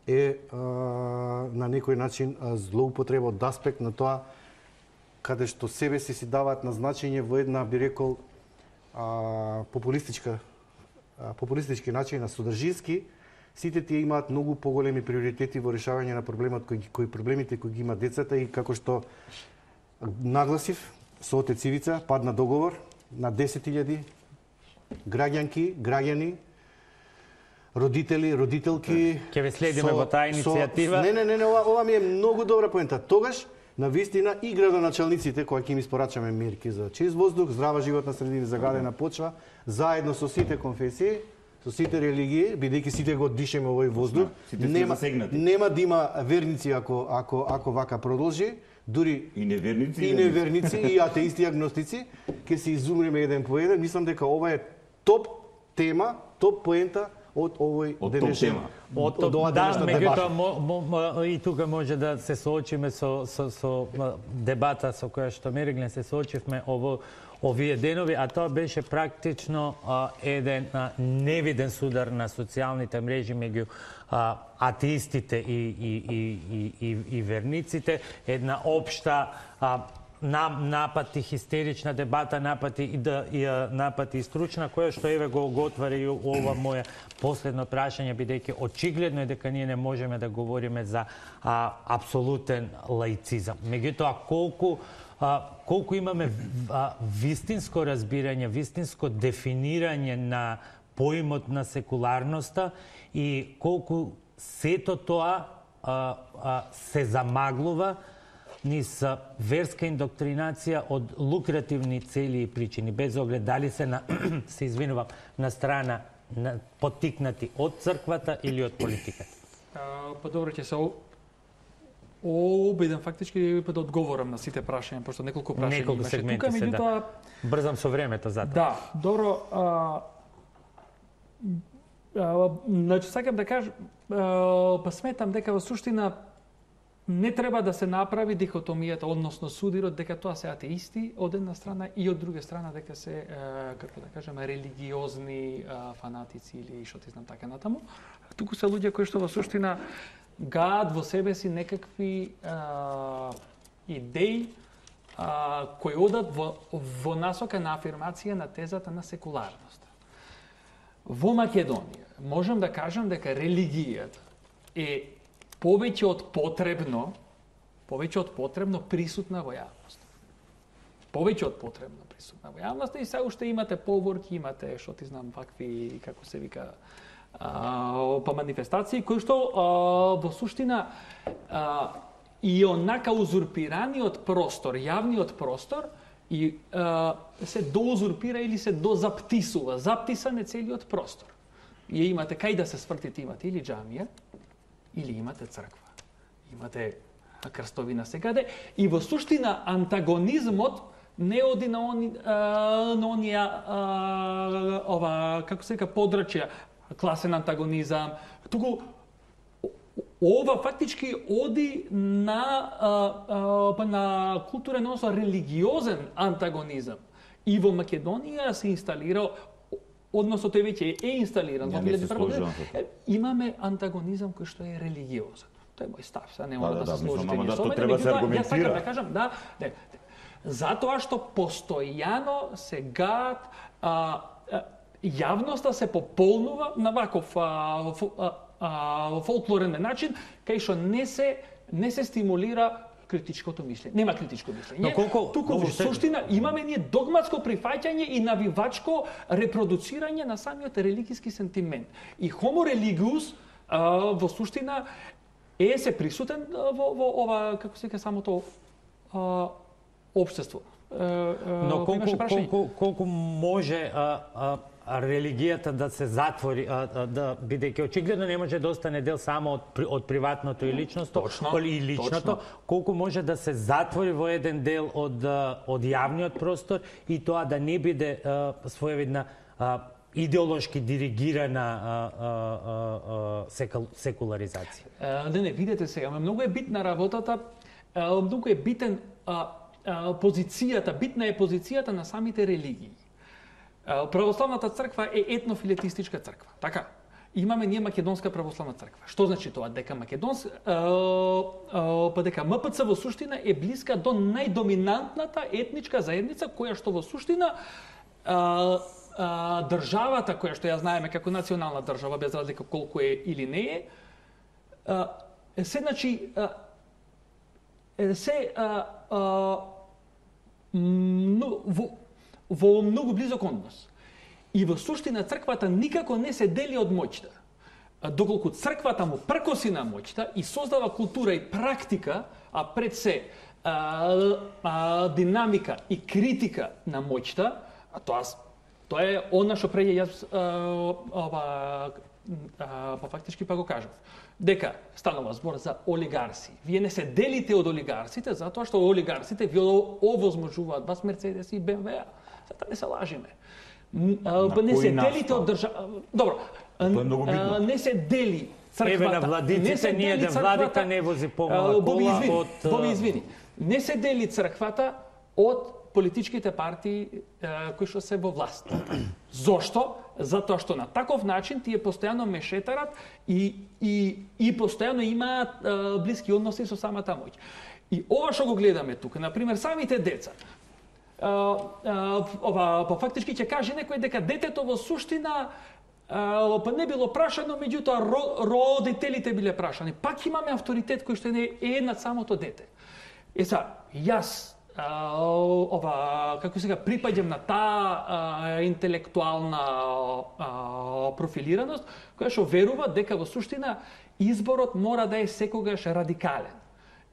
е на некој начин злоупотреба од аспект на тоа каде што себе си даваат на значење во една, би рекол, популистички начин, содржински, сите тие имаат многу поголеми приоритети во решавање на проблемите кои ги има децата и како што нагласив со отец Ивица, падна договор на 10.000 граѓанки, граѓани, родители, родителки. Ќе ве следиме во таа иницијатива. Не, ова ми е многу добра поента. Тогаш на вистина и градоначалниците кои ќе им испорачаме мерки за чист воздух, здрава животна средина, загадена почва, заедно со сите конфесии, со сите религии, бидејќи сите го дишеме овој воздух, нема да има верници ако вака продолжи, дури и неверници и атеисти и агностици ќе се изумреме еден по еден. Мислам дека ова е топ тема, топ поента од овој денешен дебата. И тука може да се соочиме со дебата со која што Мериглен се соочивме овие денови, а тоа беше практично еден невиден судар на социјалните мрежи меѓу атеистите и верниците, една општа напати хистерична дебата, напати и стручна, која што еве го отвари ова моја последно прашање, бидејќи очигледно е дека ние не можеме да говориме за апсолутен лаицизам. Меѓутоа, колку имаме вистинско разбирање, вистинско дефинирање на поимот на секуларноста и колку сето тоа се замаглува низ верска индоктринација од лукративни цели и причини, без оглед дали се на страна поттикнати од црквата или од политиката. Па добро, ќе се обидам фактички да одговорам на сите прашања, пошто неколку прашања имаше. Сегменти се, да. Брзам со времето затоа. Да, добро. Значи, сакам да кажам, па сметам дека во суштина не треба да се направи дихотомијата, односно судирот дека тоа се атеисти од една страна и од друга страна дека се, како да кажеме, религиозни фанатици или што ти знам така натаму. Туку се луѓе кои што во суштина гаат во себе си некакви идеи кои одат во насока на афирмација на тезата на секуларност. Во Македонија можам да кажам дека религијата е повеќе од потребно присутна во јавност. Повеќе од потребно присутна во јавност и се уште имате поворки, имате што ти знам вакви, како се вика, па манифестации кои што во суштина и онака узурпираниот простор, јавниот простор и се доузурпира или се дозаптисува, заптисан е целиот простор. И имате кај да се свртите, имате или џамија, или имате црква, имате крстовина секаде и во суштина антагонизмот не оди на онија ова, како се вика, подрачја, класен антагонизам, туку ова фактички оди на културен, односно религиозен антагонизам. И во Македонија се инсталира, односно тој веќе е инсталиран во 2001 година. Имаме антагонизам кој што е религиозен. Тоа е мој став, сега не мора да се сложите ни со мене, меѓутоа, јас сакам да кажам, затоа што постојано се гаат, јавноста се пополнува на ваков фолклорен начин, кај што не се стимулира критичкото мислење. Нема критичко мислење. Туку во суштина имаме ние догматско прифаќање и навивачко репродуцирање на самиот религиски сентимент. И хомо религиус во суштина е се присутен во ова, како се вика, самото општество. Но колку може религијата да се затвори, бидејќи очигледно не може да остане дел само од приватното и личното, или личното, колку може да се затвори во еден дел од јавниот простор и тоа да не биде своевидна идеолошки диригирана секуларизација. Не, видете сега, многу е битна работата, многу е битен позицијата, битна е позицијата на самите религии. Православната црква е етнофилетистичка црква. Така, имаме ние Македонска православна црква. Што значи тоа? Дека дека МПЦ во суштина е блиска до најдоминантната етничка заедница која што во суштина државата која што ја знаеме како национална држава, без разлика колку е или не е, се значи во многу близок однос. И во суштина црквата никако не се дели од моќта. Доколку црквата му пркоси на моќта и создава култура и практика, а пред се динамика и критика на моќта, а тоа Тоа е она што преќе јас фактички па го кажав. Дека станува збор за олигарси. Вие не се делите од олигарсите затоа што олигарсите ви овозможуваат вас Мерцедес и БМВ. Затоа не се лажиме. Не се делите од држава. Добро. Не се дели црквата. Еве на владиците ние да владика не вози помала кола од... Боби извини. Не се дели црквата од политичките партии кои што се во власт. Зошто? Затоа што на таков начин тие постојано мешетарат и постојано имаат блиски односи со самата моќ. И ова што го гледаме тука, на пример, самите деца. Фактички ќе каже некој дека детето во суштина не било прашано, меѓутоа родителите биле прашани. Пак имаме авторитет кој што не е над самото дете. Јас како сега припаѓам на таа интелектуална профилираност која што верува дека во суштина изборот мора да е секогаш радикален.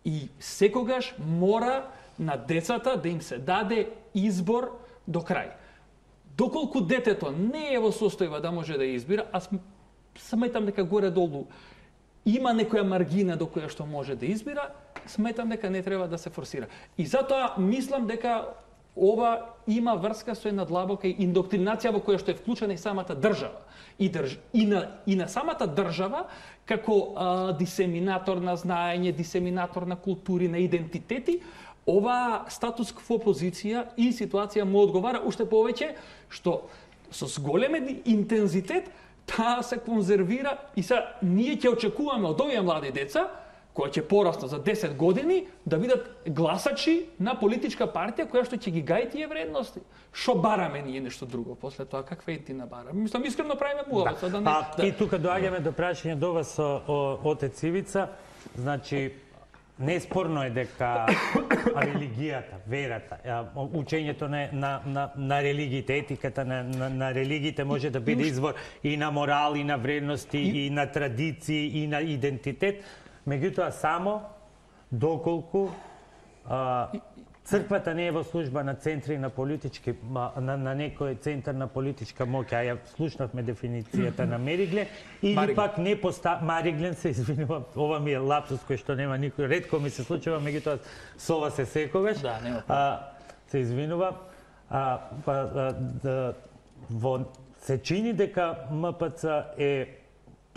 И секогаш мора на децата да им се даде избор до крај. Доколку детето не е во состојба да може да избира, аз сметам дека горе-долу има некоја маргина до која што може да избира, сметам дека не треба да се форсира. И затоа мислам дека ова има врска со една длабока индоктринација во која што е вклучена и самата држава. И на самата држава како дисеминатор на знаење, дисеминатор на култури, на идентитети, ова статус кво позиција и ситуација му одговара уште повеќе што со голем интензитет таа се конзервира и ние ќе очекуваме од овие млади деца кои ќе пораснат за 10 години да бидат гласачи на политичка партија која што ќе ги гаи тие вредности. Шо бараме ние нешто друго после тоа? Каква етина бараме? Мислам, искрено правиме муаваца. И тука доаѓаме до прашање до вас, отец Ивица. Значи, неспорно е дека религијата, верата, учењето на религиите, етиката на религиите може да биде извор и на морал, и на вредности, и на традиции, и на идентитет. Меѓутоа само доколку црквата не е во служба на центри на политички, на некој центар на политичка моќ, а ја слушнавме дефиницијата на Мериглен, или пак не Мариглен, се извинувам, ова ми е лапсус кој што нема никој, ретко ми се случува, меѓутоа со ова се секогаш. Да, нема. Се извинувам. Се чини дека МПЦ е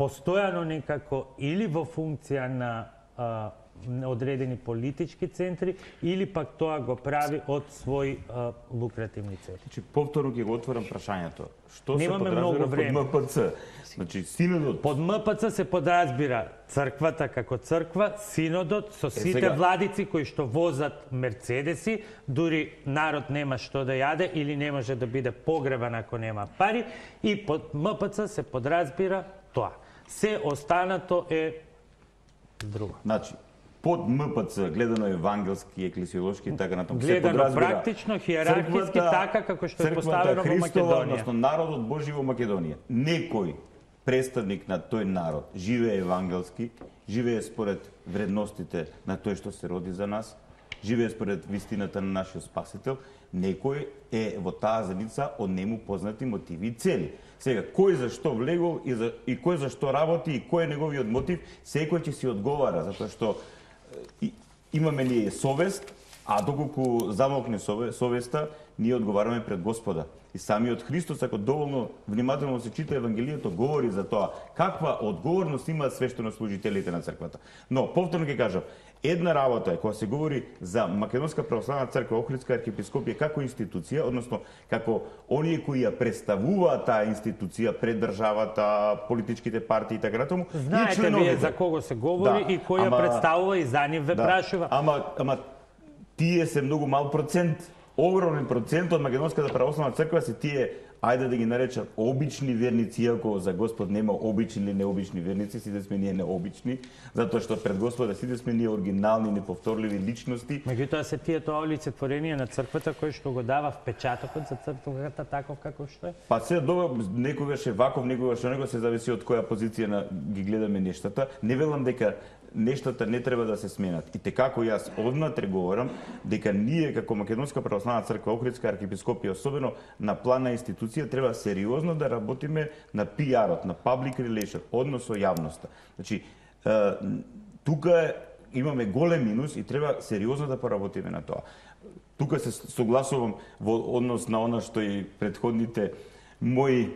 постојано некако или во функција на одредени политички центри, или пак тоа го прави од своји лукративни цели. Значи, повторно ќе го отворам прашањето. Што се подразбира под МПЦ? Значи, синодот... Под МПЦ се подразбира црквата како црква, синодот со сите владици кои што возат мерцедеси, дури народ нема што да јаде или не може да биде погребан ако нема пари, и под МПЦ се подразбира тоа. Се останато е друго. Значи, под МПЦ, гледано евангелски, еклесиолошки и така натаму, се подразбира практично, хиерархиски, така како што е поставено во Македонија. Односно народот Божи во Македонија. Некој представник на тој народ живее евангелски, живее според вредностите на тој што се роди за нас, живее според вистината на нашиот Спасител, некој е во таа заедница од нему познати мотиви и цели. Сега, кој зашто влегол и кој зашто работи и кој е неговиот мотив, секој ќе си одговара, затоа што имаме ние совест, а доколку замолкне совеста, ние одговараме пред Господа. И самиот Христос, ако доволно внимателно се чита Евангелието, говори за тоа каква одговорност имаат свештенослужителите на црквата. Но, повторно ќе кажам, една работа е кога се говори за Македонска православна црква, Охридска архиепископија како институција, односно како оние кои ја представуваат таа институција пред државата, политичките партии и така натаму. Знаете вие за кого се говори и кој ја представува и за нив ве прашува. Ама тие се многу мал процент. Огромен процент од Македонската православна црква се тие, ајде да ги наречат, обични верници, иако за Господ нема обични или необични верници, сите сме ние необични, затоа што пред Господа сите сме ние оригинални, неповторливи личности. Меѓутоа се тие тоа олицетворение на црквата кој што го дава впечатокот за црквата таков како што е? Па се некогаш е ваков, некогаш онего, се зависи од која позиција ги гледаме нештата. Не велам дека нештата не треба да се сменат. И како јас однатре говорам дека ние како Македонска православна црква, Охридска архиепископија, особено на план на институција, институција треба сериозно да работиме на PR-от, на public relation, однос со јавноста. Значи, тука имаме голем минус и треба сериозно да поработиме на тоа. Тука се согласувам во однос на она што и претходните мои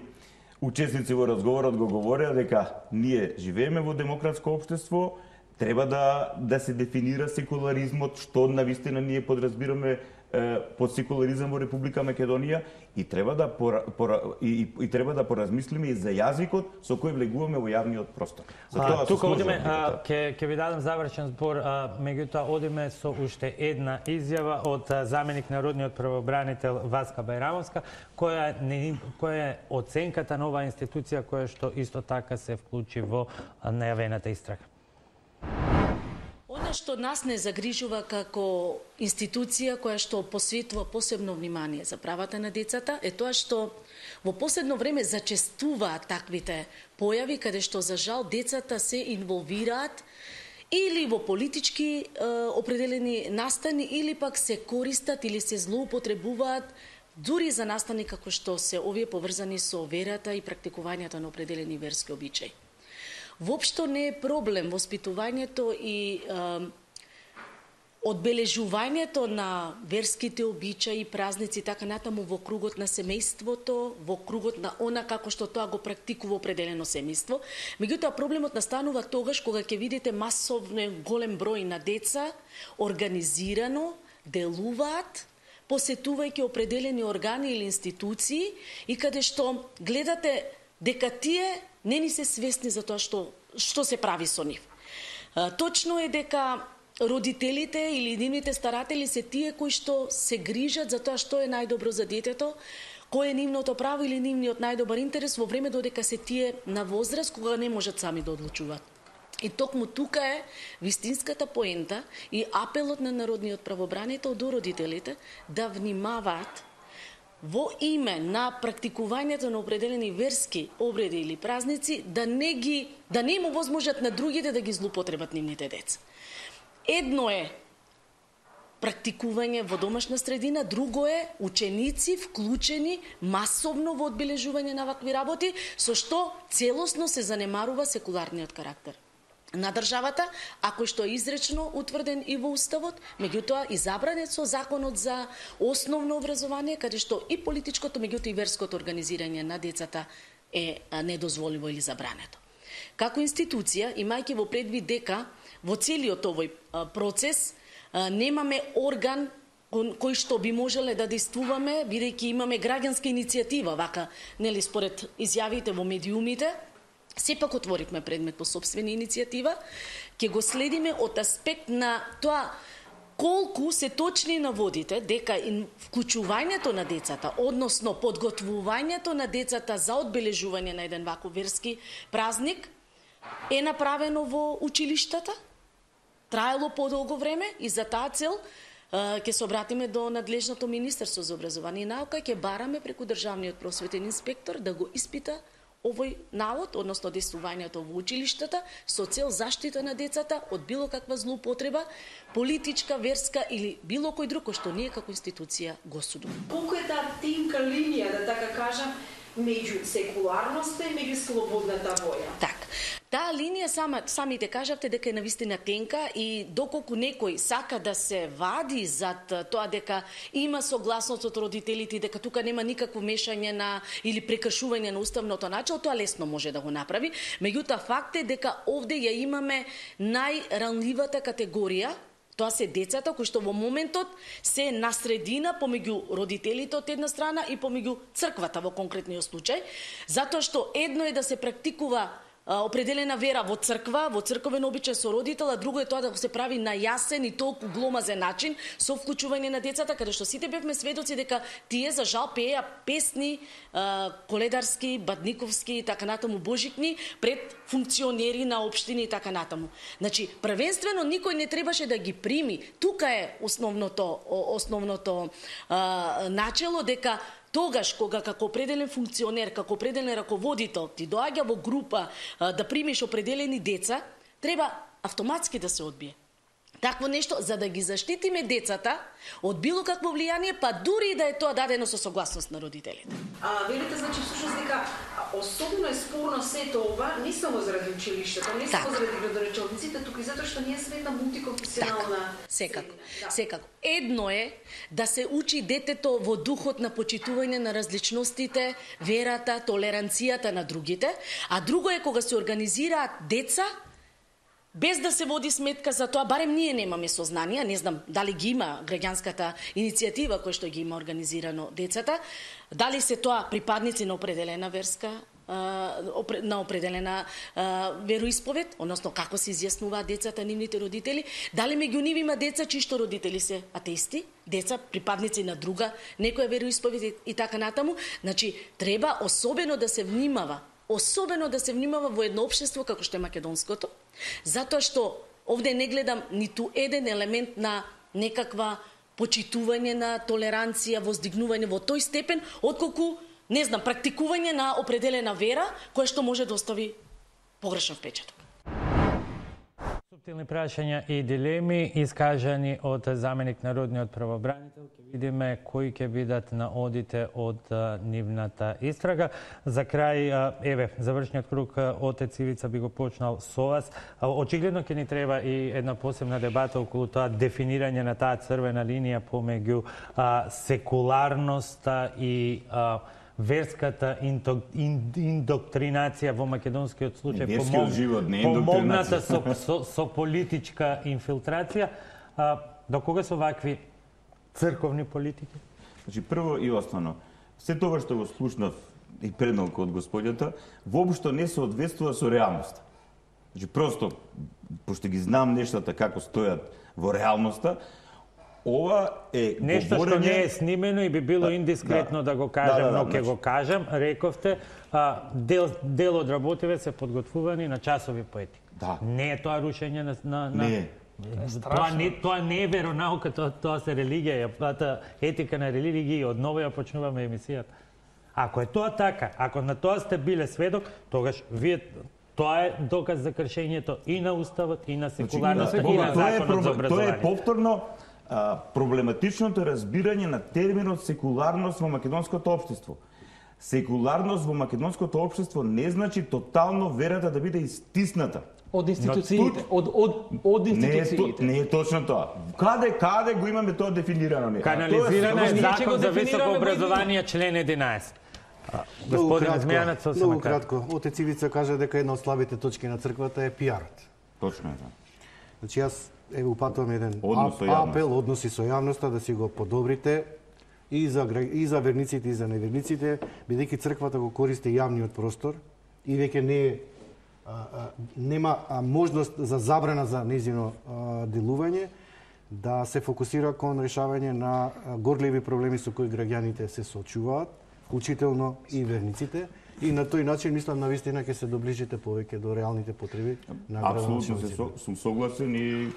учесници во разговорот го говореа, дека ние живееме во демократско општество, треба да се дефинира секуларизмот, што навистина ние подразбираме под секуларизам во Република Македонија и треба да поразмислиме и за јазикот со кој влегуваме во јавниот простор. Тука одиме, ќе ви дадам завршен збор, меѓутоа одиме со уште една изјава од заменик народниот правобранител Васка Бајрамовска, која е оценката на оваа институција која што исто така се вклучи во најавената истрага. Она што нас не загрижува како институција која што посветува посебно внимание за правата на децата е тоа што во последно време зачестуваат таквите појави каде што за жал децата се инволвираат или во политички определени настани или пак се користат или се злоупотребуваат дури за настани како што се овие поврзани со верата и практикувањето на определени верски обичаи. Воопшто не е проблем воспитувањето и одбележувањето на верските обичаи, празници и така натаму во кругот на семејството, во кругот на она како што тоа го практикува определено семејство. Меѓутоа проблемот настанува тогаш кога ќе видите масовно голем број на деца организирано делуваат посетувајќи определени органи или институции и каде што гледате дека тие не ни се свесни за тоа што се прави со нив. Точно е дека родителите или нивните старатели се тие кои што се грижат за тоа што е најдобро за детето, кој е нивното право или нивниот најдобар интерес во време додека се тие на возраст кога не можат сами да одлучуваат. И токму тука е вистинската поента и апелот на народниот правобранител до родителите да внимаваат во име на практикувањето на определени верски обреди или празници да не им овозможат на другите да ги злоупотребат нивните деца. Едно е практикување во домашна средина, друго е ученици вклучени масовно во одбележување на вакви работи, со што целосно се занемарува секуларниот карактер на државата, а кој што е изречно утврден и во Уставот, меѓутоа и забранет со Законот за основно образование, каде што и политичкото, меѓутоа и верското организирање на децата е недозволиво или забрането. Како институција, имајќи во предвид дека во целиот овој процес немаме орган кој што би можеле да действуваме, бидејќи имаме граѓанска иницијатива, вака, нели, според изјавите во медиумите, сепак отворивме предмет по собствена иницијатива, ќе го следиме од аспект на тоа колку се точни наводите дека вклучувањето на децата, односно подготвувањето на децата за одбележување на еден ваков верски празник е направено во училиштата, траело подолго време и за таа цел ќе се обратиме до надлежното Министерство за образование и наука, ќе бараме преку државниот просветен инспектор да го испита овој навод, односно действувањето во училиштата, со цел заштита на децата од било каква злоупотреба, политичка, верска или било кој друг, што ние како институција го осудуваме. Колку е таа тенка линија, да така кажам, меѓу секуларноста и меѓу слободната воја? Так. Таа линија самите кажавте дека е навистина тенка и доколку некој сака да се вади зад тоа дека има согласност од родителите и дека тука нема никакво мешање на или прекршување на уставното начало, тоа лесно може да го направи. Меѓутоа факт е дека овде ја имаме најранливата категорија. Тоа се децата кои што во моментот се на средина помеѓу родителите од една страна и помеѓу црквата во конкретниот случај, затоа што едно е да се практикува определена вера во црква, во црковен обичај со родител, а друго е тоа да се прави на јасен и толку гломазен начин со вклучување на децата, каде што сите бевме сведоци дека тие за жал пееа песни коледарски, бадниковски и така натаму божикни пред функционери на општини и така натаму. Значи, првенствено никој не требаше да ги прими. Тука е основното начело дека тогаш кога како определен функционер, како определен раководител ти доаѓа во група да примиш определени деца, треба автоматски да се одбие. такво нешто за да ги заштитиме децата од било какво влијание, па дури и да е тоа дадено со согласност на родителите. Велите, значи, всушност дека особено е спорно сето ова, не само заради училиштето, не само заради градоначалниците, туку и затоа што ние сме една мултиконфесионална... Секако. Едно е да се учи детето во духот на почитување на различностите, верата, толеранцијата на другите, а друго е кога се организираат деца без да се води сметка за тоа, барем ние немаме сознание, не знам дали ги има граѓанската иницијатива која што ги има организирано децата, дали се тоа припадници на определена верска, на определена вероисповед, односно како се изјаснуваат децата, нивните родители, дали меѓу нив има деца чии што родители се атеисти, деца припадници на друга некоја вероисповед и така натаму. Значи, треба особено да се внимава во едно општество како што е македонското, затоа што овде не гледам ниту еден елемент на некаква почитување на толеранција, воздигнување во тој степен, отколку, не знам, практикување на определена вера, која што може да остави погрешен впечаток. Субтилни прашања и дилеми искажани од заменик народниот правобранител. Ќе видиме кои ќе бидат на одите од нивната истрага. За крај, завршниот круг, отец Ивица би го почнал со вас. Очигледно ќе ни треба и една посебна дебата околу тоа дефинирање на таа црвена линија помеѓу секуларноста и верската индоктринација во македонскиот случај, помогната со политичка инфилтрација. До кога се вакви црковни политики? Значи, прво и основно, се тоа што го слушнав и предналку од господјата, воопшто не соодветствува со реалноста. Значи, просто, пошто ги знам нештата како стојат во реалноста, ова е нешто што не е снимено и би било индискретно да го кажам, но ќе го кажам. Рековте, дел од работиве се подготвувани на часови по етика. Не е тоа рушење на... Не. Тоа не е веронаука, тоа се религија, етика на религија, од ново ја почнуваме емисијата. Ако е тоа така, ако на тоа сте биле сведок, тогаш вие тоа е доказ за кршењето и на уставот, и на секуларноста, и на законот за образование. Тоа е повторно проблематичното разбирање на терминот секуларност во македонското општество. Секуларност во македонското општество не значи тотално верата да биде истисната. Од институциите, од институциите. Не е точно тоа. Каде го имаме тоа дефинирано? Канализирано е закон за високо образование, член 11. Господин Змејанец, многу кратко. Отец Ивица кажа дека една од слабите точки на црквата е пиарот. Точно е тоа. Значи јас упатувам еден апел, односи со јавноста, да си го подобрите и за верниците и за неверниците, бидејќи црквата го користи јавниот простор и веќе нема можност за забрана за нејзино делување, да се фокусира кон решавање на горливи проблеми со кои граѓаните се соочуваат, вклучително и верниците. И на тој начин, мислам, навистина ќе се доближите повеќе до реалните потреби на граѓаните. Апсолутно сум согласен и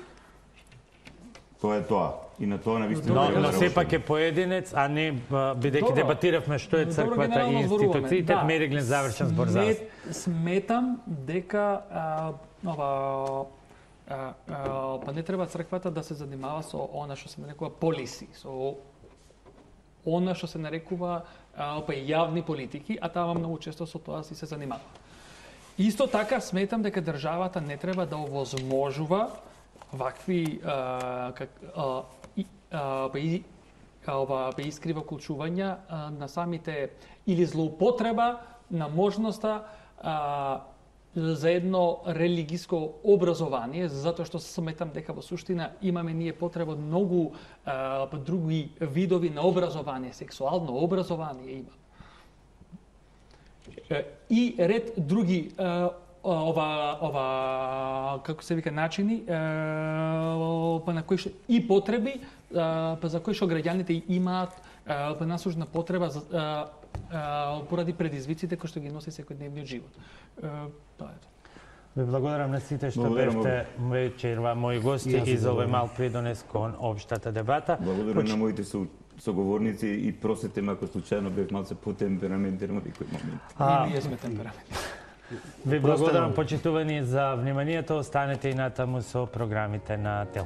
тоа е тоа. И на тоа навистина. Но сепак е поединец, а не бидејќи дебатиравме што е црквата и институциите, мериглен завршен збор за вас. Сметам дека па не треба црквата да се занимава со она што се нарекува полиси, со она што се нарекува јавни политики, а таа многу често со тоа си се занимава. Исто така сметам дека државата не треба да овозможува вакви искрива вклучувања на самите или злоупотреба на можноста за едно религиско образование, затоа што сметам дека во суштина имаме ние потреба многу други видови на образование, сексуално образование има. И ред други како се вика начини на кои што и потреби за кои што граѓаните имаат насужна потреба поради предизвиците кои што ги носи секојдневниот живот. Тоа е. Ви благодарам на сите што бевте вечерва мои гости и за овој мал придонес кон општата дебата. Благодарам на моите соговорници и просете ме ако случајно бев малце потемпераментиран во некој момент. И ние сме темпераменти. Ви благодарам почитувани за вниманието. Останете и натаму со програмите на ТЕЛ.